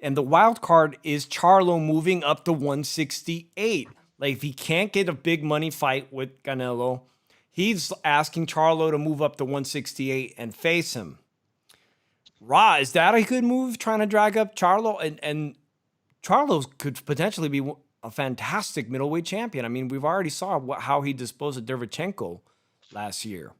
and the wild card is Charlo moving up to 168. Like, if he can't get a big money fight with Canelo, he's asking Charlo to move up to 168 and face him. Is that a good move, trying to drag up Charlo? And Charlo could potentially be a fantastic middleweight champion. I mean, we've already saw how he disposed of Derevchenko last year.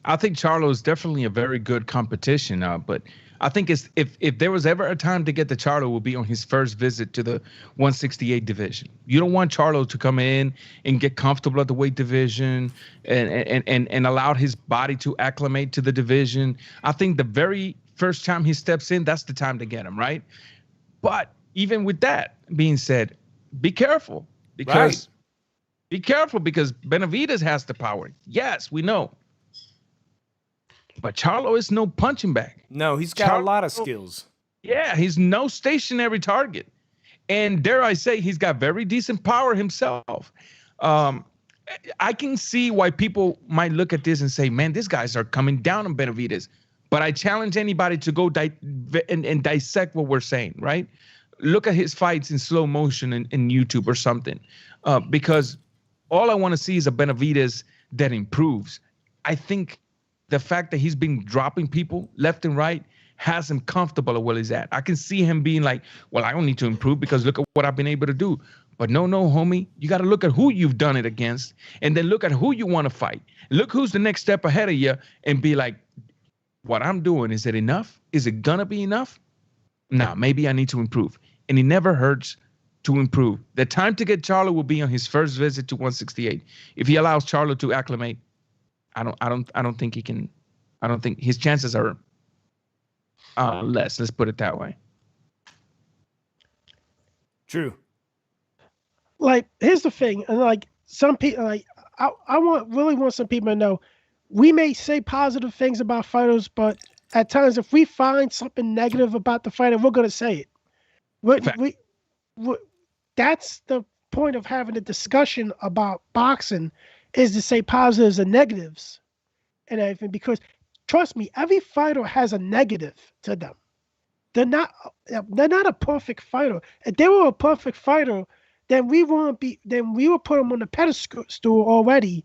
I think Charlo is definitely a very good competition, but I think if there was ever a time to get the Charlo, it would be on his first visit to the 168 division. You don't want Charlo to come in and get comfortable at the weight division and allow his body to acclimate to the division. I think the very first time he steps in, that's the time to get him, right? But even with that being said, be careful because Benavidez has the power. Yes, we know. But Charlo is no punching bag. No, he's got a lot of skills. Yeah, he's no stationary target. And dare I say, he's got very decent power himself. I can see why people might look at this and say, man, these guys are coming down on Benavidez. But I challenge anybody to go and dissect what we're saying, right? Look at his fights in slow motion in YouTube or something. Because all I want to see is a Benavidez that improves. I think the fact that he's been dropping people left and right has him comfortable at where he's at. I can see him being like, well, I don't need to improve because look at what I've been able to do. But no, homie, you got to look at who you've done it against and then look at who you want to fight. Look who's the next step ahead of you and be like, what I'm doing, is it enough? Is it going to be enough? Nah, maybe I need to improve. And it never hurts to improve. The time to get Charlo will be on his first visit to 168. If he allows Charlo to acclimate, I don't think he can. I don't think his chances are less. Let's put it that way. True. Like, here's the thing, and like some people, like I really want some people to know, we may say positive things about fighters, but at times if we find something negative about the fighter, we're gonna say it. That's the point of having a discussion about boxing, is to say positives and negatives and everything, because trust me, every fighter has a negative to them. They're not a perfect fighter. If they were a perfect fighter, then we would put them on the pedestal already.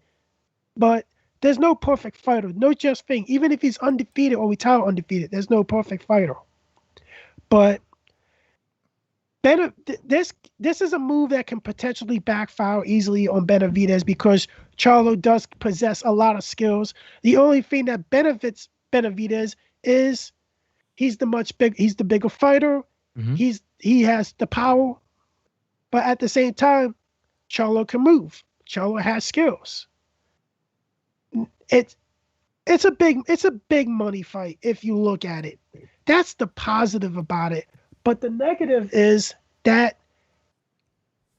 But there's no perfect fighter, no just thing. Even if he's undefeated or retired undefeated, there's no perfect fighter. But this is a move that can potentially backfire easily on Benavidez because Charlo does possess a lot of skills. The only thing that benefits Benavidez is he's the bigger fighter. Mm-hmm. He has the power, but at the same time, Charlo can move. Charlo has skills. It's a big money fight if you look at it. That's the positive about it. But the negative is that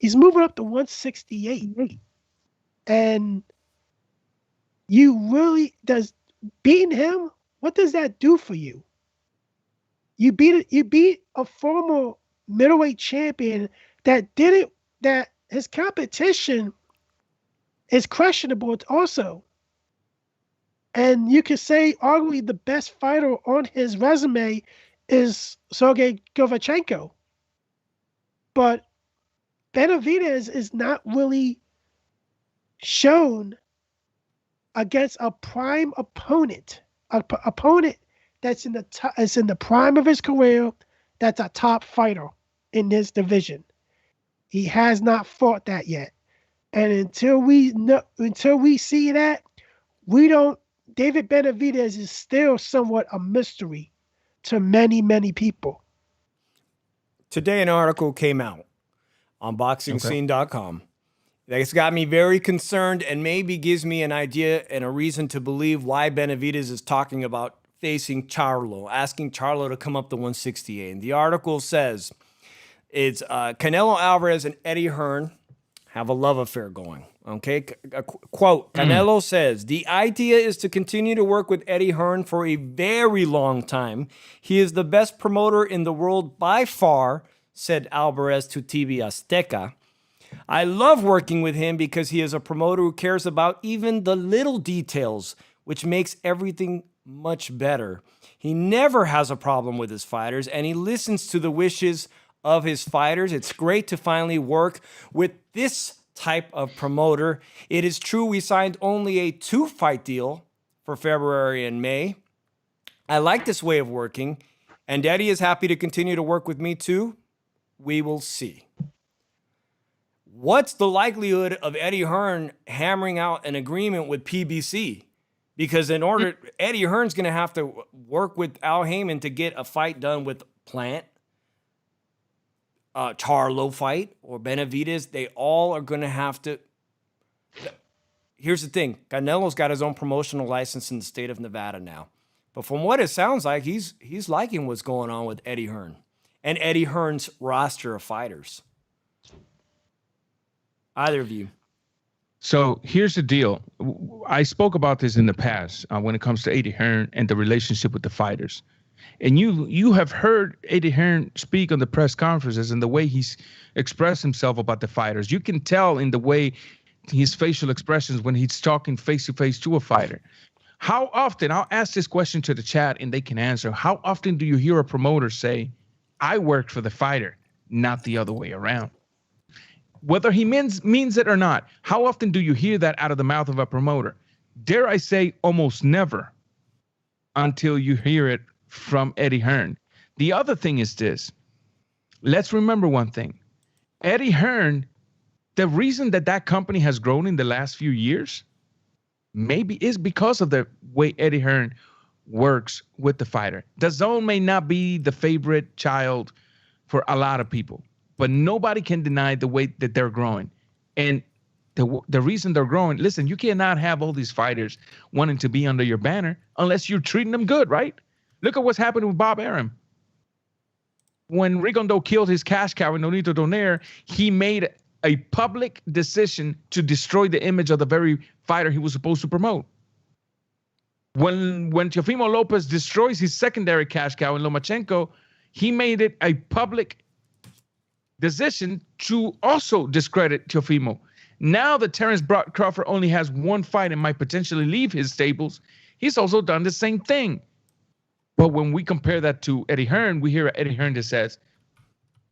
he's moving up to 168. And beating him, what does that do for you? You beat a former middleweight champion that his competition is questionable also. And you could say arguably the best fighter on his resume is Sergey Golovchenko. But Benavidez is not really shown against a prime opponent, opponent that's in the prime of his career, that's a top fighter in this division. He has not fought that yet. And until we see that, David Benavidez is still somewhat a mystery to many, many people. Today, an article came out on boxingscene.com. It's got me very concerned and maybe gives me an idea and a reason to believe why Benavidez is talking about facing Charlo, asking Charlo to come up to 168. And the article says it's Canelo Alvarez and Eddie Hearn have a love affair going. Okay, quote, Canelo says, the idea is to continue to work with Eddie Hearn for a very long time. He is the best promoter in the world by far, said Alvarez to TV Azteca. I love working with him because he is a promoter who cares about even the little details, which makes everything much better. He never has a problem with his fighters, and he listens to the wishes of his fighters. It's great to finally work with this type of promoter. It is true we signed only a 2-fight deal for February and May. I like this way of working, and Eddie is happy to continue to work with me too. We will see. What's the likelihood of Eddie Hearn hammering out an agreement with PBC? Because in order, Eddie Hearn's going to have to work with Al Heyman to get a fight done with Plant, Charlo fight, or Benavidez. They all are going to have to. Here's the thing. Canelo's got his own promotional license in the state of Nevada now. But from what it sounds like, he's liking what's going on with Eddie Hearn and Eddie Hearn's roster of fighters. Either of you. So here's the deal. I spoke about this in the past when it comes to Eddie Hearn and the relationship with the fighters. And you have heard Eddie Hearn speak on the press conferences and the way he's expressed himself about the fighters. You can tell in the way his facial expressions when he's talking face-to-face to a fighter. How often, I'll ask this question to the chat and they can answer, how often do you hear a promoter say, I worked for the fighter, not the other way around? Whether he means it or not, how often do you hear that out of the mouth of a promoter? Dare I say almost never until you hear it from Eddie Hearn. The other thing is this. Let's remember one thing. Eddie Hearn, the reason that company has grown in the last few years maybe is because of the way Eddie Hearn works with the fighter. The Zone may not be the favorite child for a lot of people, but nobody can deny the way that they're growing. And the reason they're growing, listen, you cannot have all these fighters wanting to be under your banner unless you're treating them good, right? Look at what's happening with Bob Arum. When Rigondeaux killed his cash cow in Nonito Donaire, he made a public decision to destroy the image of the very fighter he was supposed to promote. When Teofimo Lopez destroys his secondary cash cow in Lomachenko, he made it a public decision to also discredit Teofimo. Now that Terrence Crawford only has one fight and might potentially leave his stables, he's also done the same thing. But when we compare that to Eddie Hearn, we hear Eddie Hearn that says,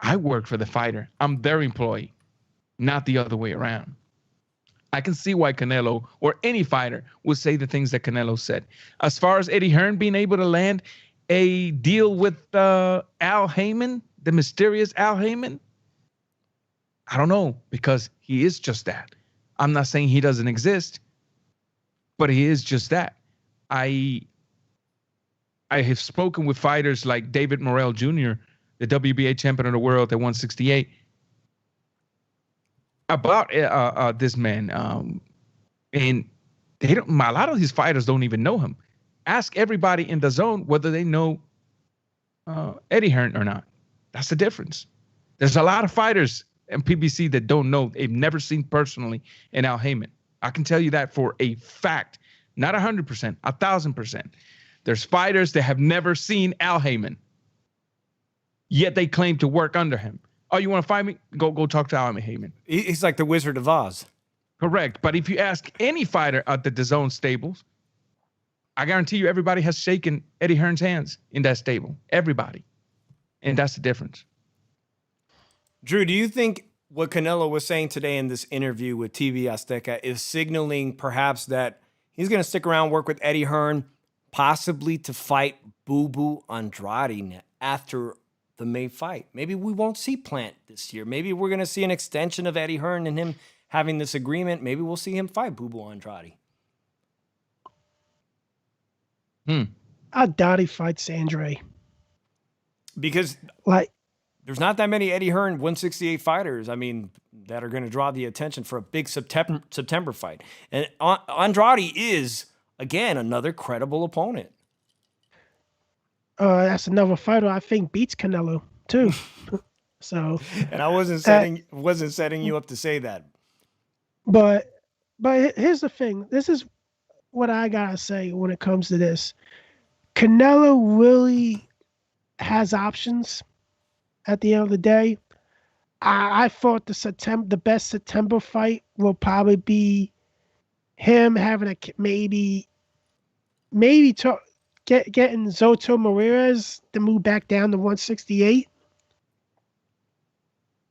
I work for the fighter. I'm their employee, not the other way around. I can see why Canelo or any fighter would say the things that Canelo said. As far as Eddie Hearn being able to land a deal with Al Heyman, the mysterious Al Heyman, I don't know, because he is just that. I'm not saying he doesn't exist, but he is just that. I have spoken with fighters like David Morrell Jr., the WBA champion of the world at 168, about this man. And they don't. A lot of these fighters don't even know him. Ask everybody in the Zone whether they know Eddie Hearn or not. That's the difference. There's a lot of fighters in PBC that don't know. They've never seen personally in Al Heyman. I can tell you that for a fact. Not 100%, 1,000%. There's fighters that have never seen Al Heyman, yet they claim to work under him. Oh, you want to fight me? Go talk to Al Heyman. He's like the Wizard of Oz. Correct. But if you ask any fighter at the DAZN stables, I guarantee you everybody has shaken Eddie Hearn's hands in that stable. Everybody. And that's the difference. Drew, do you think what Canelo was saying today in this interview with TV Azteca is signaling perhaps that he's going to stick around, work with Eddie Hearn, possibly to fight Boo Boo Andrade after the May fight? Maybe we won't see Plant this year. Maybe we're going to see an extension of Eddie Hearn and him having this agreement. Maybe we'll see him fight Boo Boo Andrade. I doubt he fights Andre. Because there's not that many Eddie Hearn 168 fighters, I mean, that are going to draw the attention for a big September fight. And Andrade is, again, another credible opponent. That's another fighter I think beats Canelo too. So, and I wasn't setting you up to say that. But here's the thing. This is what I gotta say when it comes to this. Canelo really has options. at the end of the day. I thought the best September fight will probably be him having getting Zoto Ramirez to move back down to 168.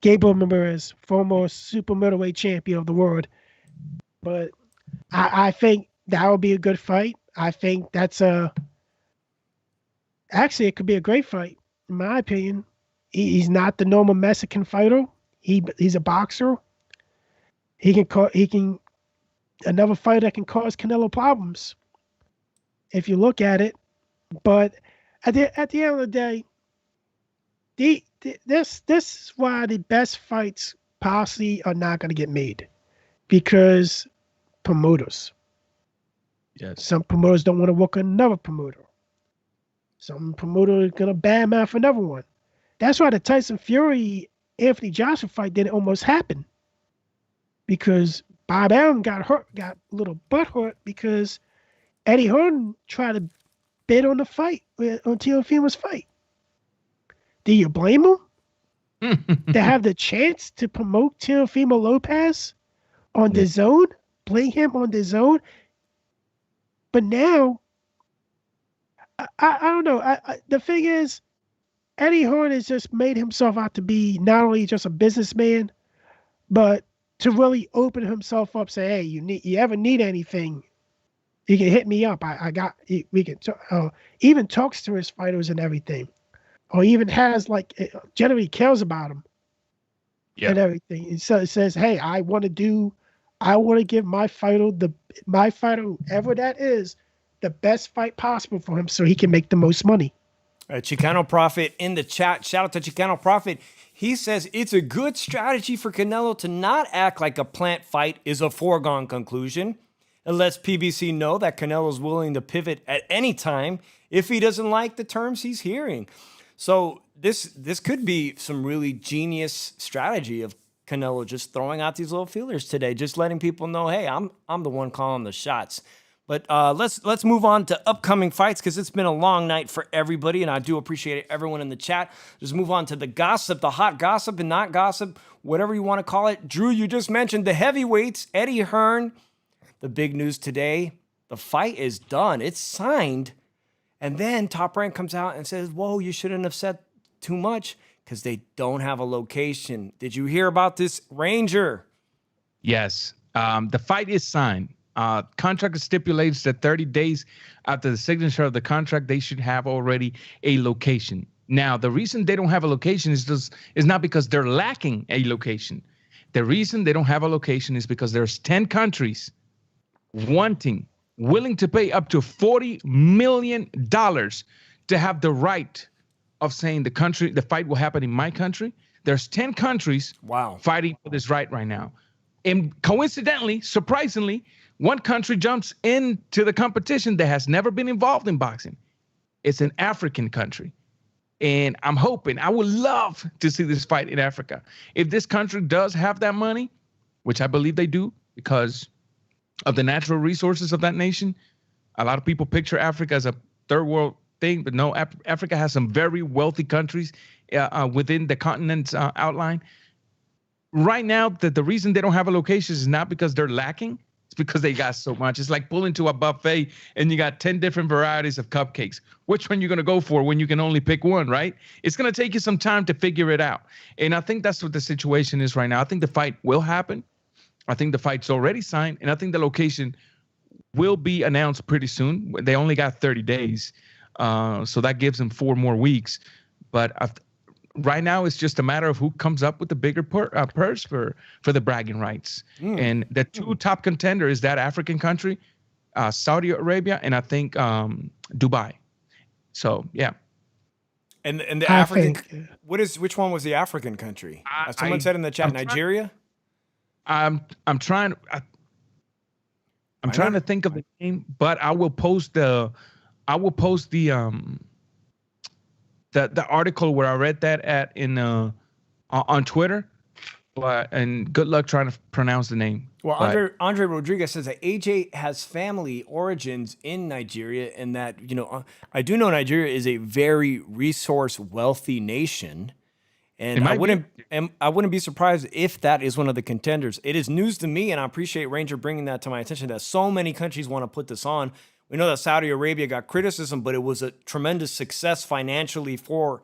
Gabriel Ramirez, former super middleweight champion of the world. But I think that would be a good fight. I think actually it could be a great fight, in my opinion. He's not the normal Mexican fighter. He's a boxer. He can another fighter that can cause Canelo problems if you look at it. But at the end of the day, this is why the best fights possibly are not going to get made, because promoters. Yes. Some promoters don't want to work with another promoter. Some promoter is going to badmouth another one. That's why the Tyson Fury Anthony Joshua fight didn't almost happen, because Bob Arum got a little butt hurt because Eddie Hearn tried to bid on the fight, on Teofimo's fight. Do you blame him? To have the chance to promote Teofimo Lopez on the zone, play him on the zone. But now, I don't know. The thing is, Eddie Hearn has just made himself out to be not only just a businessman, but to really open himself up. Say, hey, you ever need anything, you can hit me up. We can even talks to his fighters and everything, or even has generally cares about them and everything. And so it says, hey, I want to give my fighter, whoever that is, the best fight possible for him so he can make the most money. Chicano Prophet in the chat. Shout out to Chicano Prophet. He says it's a good strategy for Canelo to not act like a plant fight is a foregone conclusion. It lets PBC know that Canelo's willing to pivot at any time if he doesn't like the terms he's hearing. So this could be some really genius strategy of Canelo just throwing out these little feelers today, just letting people know, hey, I'm the one calling the shots. But let's move on to upcoming fights, because it's been a long night for everybody, and I do appreciate everyone in the chat. Just move on to the gossip, the hot gossip and not gossip, whatever you want to call it. Drew, you just mentioned the heavyweights, Eddie Hearn. The big news today, the fight is done. It's signed. And then Top Rank comes out and says, whoa, you shouldn't have said too much because they don't have a location. Did you hear about this, Ranger? Yes. The fight is signed. Contract stipulates that 30 days after the signature of the contract, they should have already a location. Now, the reason they don't have a location is not because they're lacking a location. The reason they don't have a location is because there's 10 countries willing to pay up to $40 million to have the right of saying the fight will happen in my country. There's 10 countries fighting for this right now. And coincidentally, surprisingly, one country jumps into the competition that has never been involved in boxing. It's an African country. And I would love to see this fight in Africa. If this country does have that money, which I believe they do because of the natural resources of that nation, a lot of people picture Africa as a third world thing, but no, Africa has some very wealthy countries within the continent's outline. Right now, the reason they don't have a location is not because they're lacking. It's because they got so much. It's like pulling to a buffet and you got 10 different varieties of cupcakes. Which one you going to go for when you can only pick one, right? It's going to take you some time to figure it out. And I think that's what the situation is right now. I think the fight will happen. I think the fight's already signed. And I think the location will be announced pretty soon. They only got 30 days. So that gives them 4 more weeks. But right now, it's just a matter of who comes up with the bigger purse for the bragging rights. And the 2 top contender is that African country, Saudi Arabia, and I think Dubai. So yeah. And the African, which one was the African country? Someone said in the chat, Nigeria. I'm trying to think of the name, but I will post the article where I read that on Twitter, and good luck trying to pronounce the name. Well, Andre Rodriguez says that AJ has family origins in Nigeria, and that I do know Nigeria is a very resource wealthy nation, And I wouldn't be surprised if that is one of the contenders. It is news to me, and I appreciate Ranger bringing that to my attention, that so many countries want to put this on. We know that Saudi Arabia got criticism, but it was a tremendous success financially for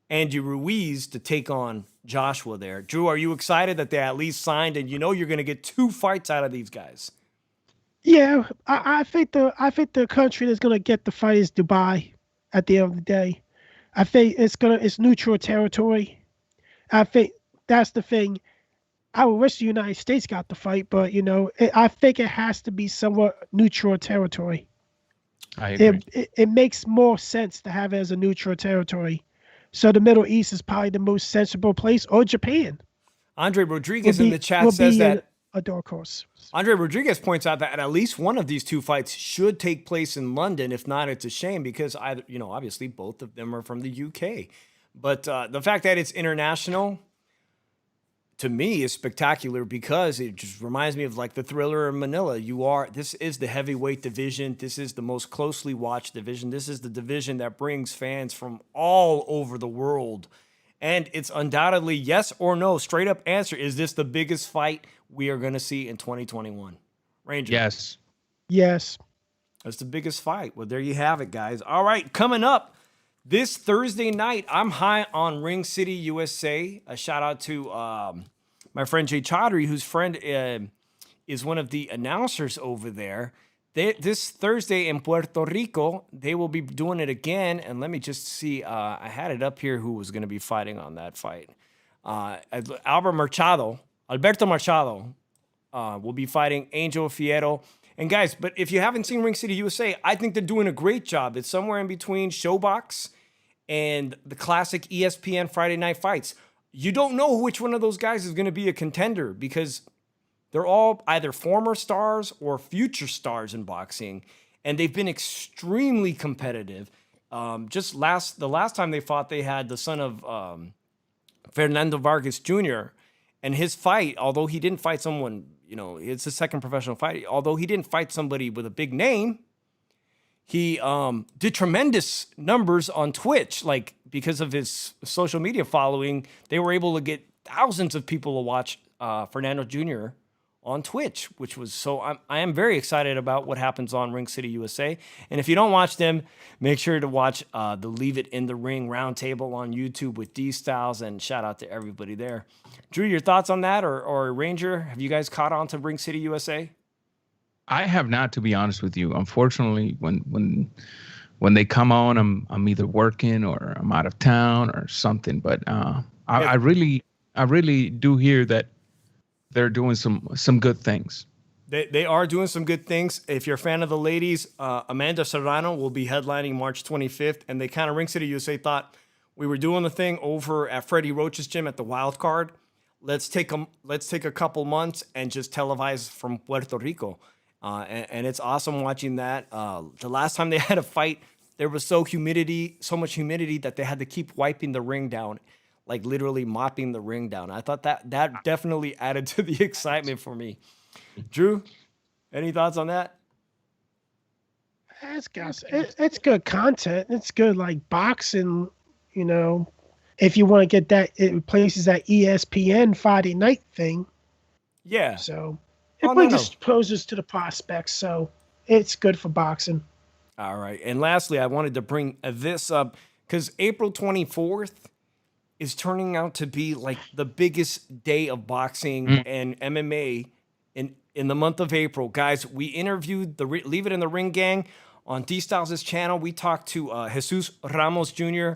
Andy Ruiz to take on Joshua there. Drew, are you excited that they at least signed, and you know you're going to get 2 fights out of these guys? Yeah, I think the country that's gonna get the fight is Dubai. At the end of the day, I think it's neutral territory. I think that's the thing. I would wish the United States got the fight, but I think it has to be somewhat neutral territory. I agree. It makes more sense to have it as a neutral territory. So the Middle East is probably the most sensible place, or Japan. Andre Rodriguez in the chat says that a dark horse. Andre Rodriguez points out that at least one of these 2 fights should take place in London. If not, it's a shame because obviously both of them are from the UK. But the fact that it's international, to me, is spectacular because it just reminds me of like the Thriller in Manila. This is the heavyweight division. This is the most closely watched division. This is the division that brings fans from all over the world. And it's undoubtedly yes or no, straight up answer. Is this the biggest fight we are going to see in 2021? Ranger. Yes. Yes. That's the biggest fight. Well, there you have it, guys. All right, coming up this Thursday night, I'm high on Ring City, USA. A shout out to my friend Jay Chaudhry, whose friend is one of the announcers over there. This Thursday in Puerto Rico, they will be doing it again. And let me just see. I had it up here who was going to be fighting on that fight. Alberto Machado will be fighting Angel Fierro. And guys, but if you haven't seen Ring City USA, I think they're doing a great job. It's somewhere in between Showbox and the classic ESPN Friday Night Fights. You don't know which one of those guys is going to be a contender because they're all either former stars or future stars in boxing, and they've been extremely competitive. The last time they fought, they had the son of Fernando Vargas Jr., and his fight, although he didn't fight someone, it's his second professional fight, although he didn't fight somebody with a big name, he did tremendous numbers on Twitch. Like, because of his social media following, they were able to get thousands of people to watch Fernando Jr. on Twitch, which was so I am very excited about what happens on Ring City USA. And if you don't watch them, make sure to watch the Leave It in the Ring roundtable on YouTube with D Styles, and shout out to everybody there. Drew, your thoughts on that, or Ranger? Have you guys caught on to Ring City USA? I have not, to be honest with you. Unfortunately, when they come on, I'm either working or I'm out of town or something. But I really do hear that they're doing some good things. They are doing some good things. If you're a fan of the ladies, Amanda Serrano will be headlining March 25th. And they kind of, Ring City USA thought, we were doing the thing over at Freddie Roach's gym at the Wild Card. Let's take a couple months and just televise from Puerto Rico. And it's awesome watching that. The last time they had a fight, there was so much humidity that they had to keep wiping the ring down, like literally mopping the ring down. I thought that definitely added to the excitement for me. Drew, any thoughts on that? It's good content. It's good, like boxing, if you want to get that, it replaces that ESPN Friday night thing. Yeah. So it brings exposures to the prospects. So it's good for boxing. All right. And lastly, I wanted to bring this up because April 24th is turning out to be like the biggest day of boxing and MMA in the month of April. Guys, we interviewed the Leave It in the Ring gang on D Styles' channel. We talked to Jesus Ramos Jr.,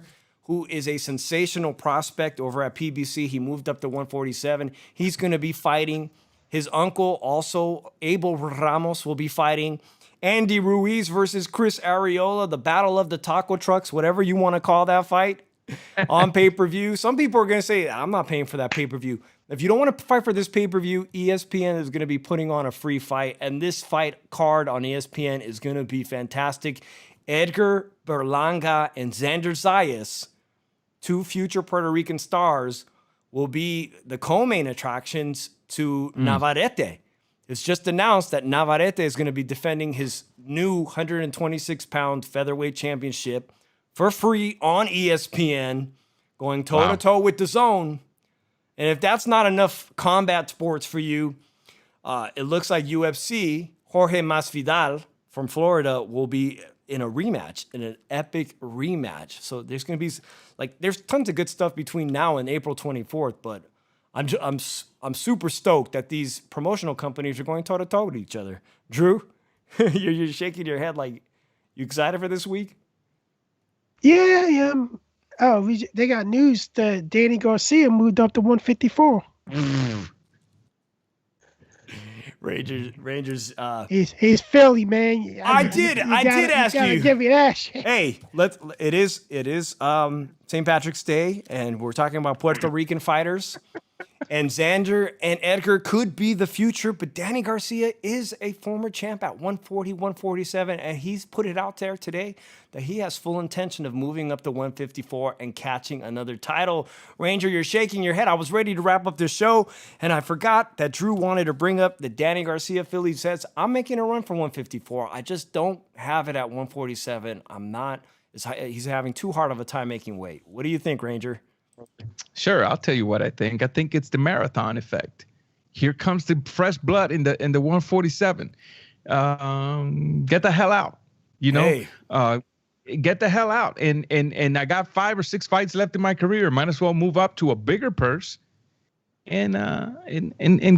who is a sensational prospect over at PBC. He moved up to 147. He's going to be fighting. His uncle, also Abel Ramos, will be fighting. Andy Ruiz versus Chris Arreola, the battle of the taco trucks, whatever you want to call that fight, on pay-per-view. Some people are going to say, I'm not paying for that pay-per-view. If you don't want to fight for this pay-per-view, ESPN is going to be putting on a free fight, and this fight card on ESPN is going to be fantastic. Edgar Berlanga and Xander Zayas, 2 future Puerto Rican stars, will be the co-main attractions to Navarrete. It's just announced that Navarrete is going to be defending his new 126-pound featherweight championship for free on ESPN. going toe-to-toe with the zone. And if that's not enough combat sports for you, it looks like UFC, Jorge Masvidal from Florida, will be in a rematch, in an epic rematch. So there's going to be, like, there's tons of good stuff between now and April 24th, but I'm super stoked that these promotional companies are going toe-to-toe with each other. Drew, you're shaking your head like, you excited for this week? Yeah, yeah. Oh, they got news that Danny Garcia moved up to 154. Rangers. He's Philly, man. I did ask you. Give me that shit. Hey, it is St. Patrick's Day, and we're talking about Puerto Rican fighters. And Xander and Edgar could be the future, but Danny Garcia is a former champ at 140, 147, and he's put it out there today that he has full intention of moving up to 154 and catching another title. Ranger, you're shaking your head. I was ready to wrap up this show, and I forgot that Drew wanted to bring up the Danny Garcia Philly says, I'm making a run for 154. I just don't have it at 147. He's having too hard of a time making weight. What do you think, Ranger? Sure, I'll tell you what I think. I think it's the marathon effect. Here comes the fresh blood in the 147. Get the hell out, Hey. Get the hell out. And I got 5 or 6 fights left in my career. Might as well move up to a bigger purse and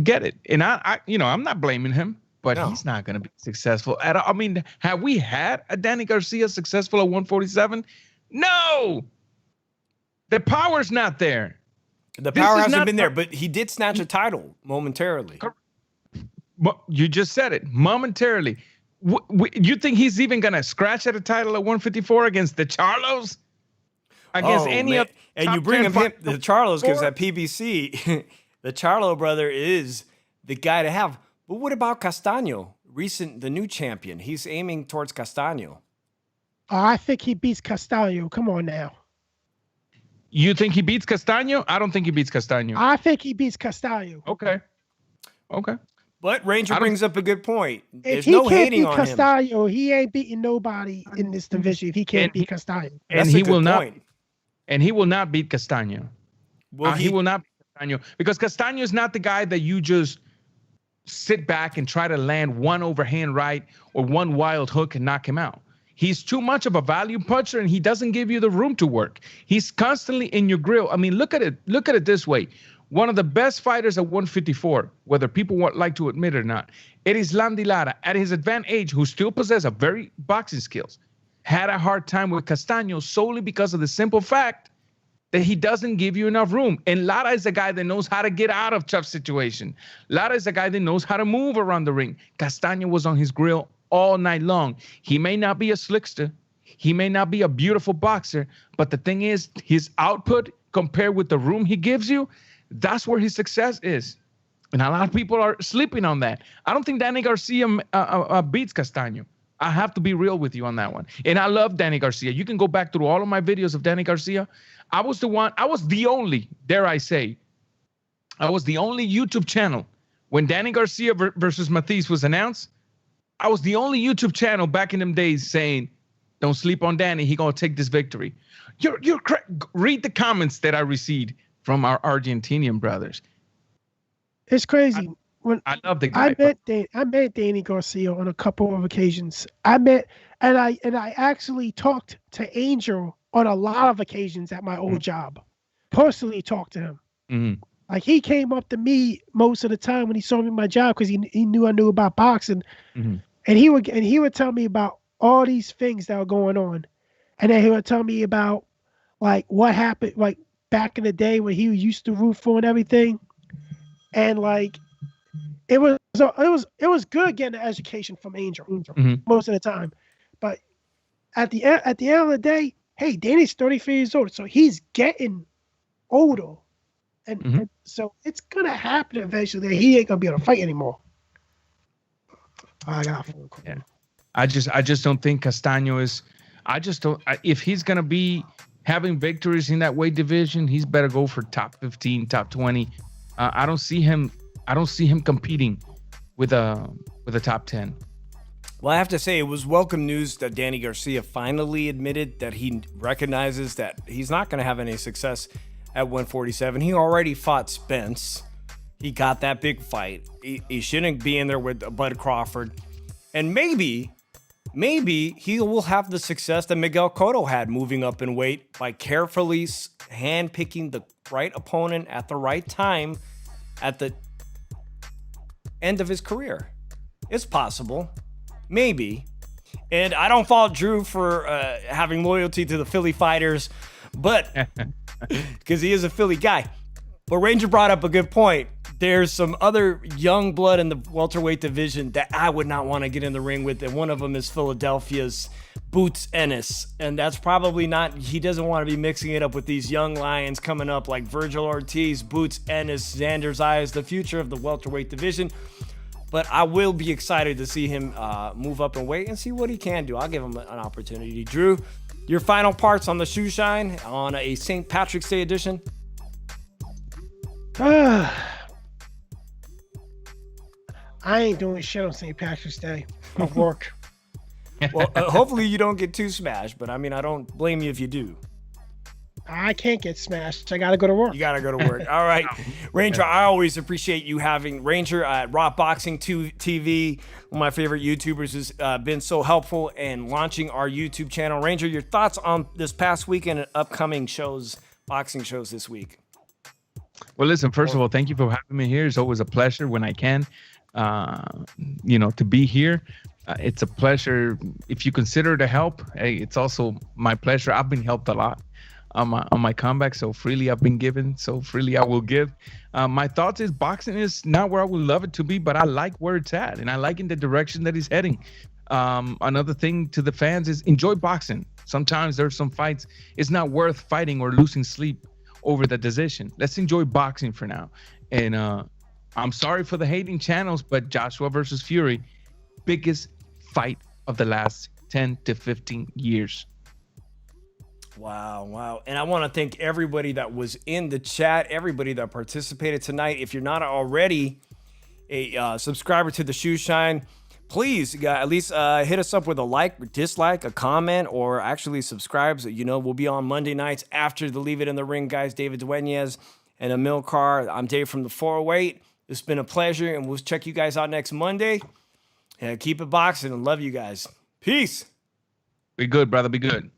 get it. And I'm not blaming him, but he's not going to be successful at all. I mean, have we had a Danny Garcia successful at 147? No. The power's not there. The power hasn't been there, but he did snatch a title momentarily. You just said it, momentarily. You think he's even going to scratch at a title at 154 against the Charlos? Against any of and you bring him the Charlos because at PBC, the Charlo brother is the guy to have. But what about Castaño, the new champion? He's aiming towards Castaño. I think he beats Castaño. Come on now. You think he beats Castaño? I don't think he beats Castaño. I think he beats Castaño. Okay. But Ranger brings up a good point. There's if no he can't hating beat on Castaño, him. he ain't beating nobody in this division if he can't beat Castaño. And he will not. And he will not beat Castaño. He will not beat Castaño because Castaño is not the guy that you just sit back and try to land one overhand right or one wild hook and knock him out. He's too much of a value puncher, and he doesn't give you the room to work. He's constantly in your grill. I mean, look at it. Look at it this way. One of the best fighters at 154, whether people like to admit it or not, it is Landy Lara, at his advanced age, who still possesses a very boxing skills, had a hard time with Castaño solely because of the simple fact that he doesn't give you enough room. And Lara is a guy that knows how to get out of tough situation. Lara is a guy that knows how to move around the ring. Castaño was on his grill all night long. He may not be a slickster. He may not be a beautiful boxer, but the thing is, his output compared with the room he gives you, that's where his success is. And a lot of people are sleeping on that. I don't think Danny Garcia beats Castaño. I have to be real with you on that one. And I love Danny Garcia. You can go back through all of my videos of Danny Garcia. I was the only, dare I say, I was the only YouTube channel when Danny Garcia versus Matisse was announced. I was the only YouTube channel back in them days saying, don't sleep on Danny. He going to take this victory. Read the comments that I received from our Argentinian brothers. It's crazy. I love the guy. I met Danny Garcia on a couple of occasions. I actually talked to Angel on a lot of occasions at my old job. Personally talked to him. Mm-hmm. Like he came up to me most of the time when he saw me in my job because he knew I knew about boxing. Mm-hmm. And he would tell me about all these things that were going on. And then he would tell me about like what happened like back in the day when he used to root for and everything. And like it was good getting an education from Angel most of the time. But at the end of the day, hey, Danny's 33 years old, so he's getting older. And so it's gonna happen eventually that he ain't gonna be able to fight anymore. I got a phone call. Yeah. I just don't think Castaño is. If he's gonna be having victories in that weight division, he's better go for top 15, top 20. I don't see him competing with a top 10. Well, I have to say, it was welcome news that Danny Garcia finally admitted that he recognizes that he's not going to have any success at 147. He already fought Spence. He got that big fight. He shouldn't be in there with Bud Crawford. And maybe he will have the success that Miguel Cotto had moving up in weight by carefully handpicking the right opponent at the right time at the end of his career. It's possible. Maybe. And I don't fault Drew for having loyalty to the Philly fighters, but because he is a Philly guy. But Ranger brought up a good point. There's some other young blood in the welterweight division that I would not want to get in the ring with, and one of them is Philadelphia's Boots Ennis. And that's probably not, he doesn't want to be mixing it up with these young lions coming up like Virgil Ortiz, Boots Ennis, Xander Zayas, the future of the welterweight division. But I will be excited to see him move up in weight and see what he can do. I'll give him an opportunity. Drew, your final parts on the Shoeshine on a St. Patrick's Day edition? I ain't doing shit on St. Patrick's Day. I'll work. Well, hopefully you don't get too smashed, but I mean, I don't blame you if you do. I can't get smashed. I got to go to work. You got to go to work. All right. Ranger, I always appreciate you having Ranger at Raw Boxing TV. One of my favorite YouTubers has been so helpful in launching our YouTube channel. Ranger, your thoughts on this past weekend and upcoming shows, boxing shows this week? Well, listen, first of all, thank you for having me here. It's always a pleasure when I can, to be here. It's a pleasure. If you consider it a help, hey, it's also my pleasure. I've been helped a lot on my comeback, so freely I've been given, so freely I will give. My thoughts is boxing is not where I would love it to be, but I like where it's at, and I like in the direction that it's heading. Another thing to the fans is enjoy boxing. Sometimes there's some fights, it's not worth fighting or losing sleep over the decision. Let's enjoy boxing for now. And I'm sorry for the hating channels, but Joshua versus Fury, biggest fight of the last 10 to 15 years. Wow. And I want to thank everybody that was in the chat, everybody that participated tonight. If you're not already a subscriber to the Shoeshine, please at least hit us up with a like, dislike, a comment, or actually subscribe. So, we'll be on Monday nights after the Leave It in the Ring guys, David Benavidez and Emil Carr. I'm Dave from the 408. It's been a pleasure, and we'll check you guys out next Monday. And keep it boxing and love you guys. Peace. Be good, brother. Be good.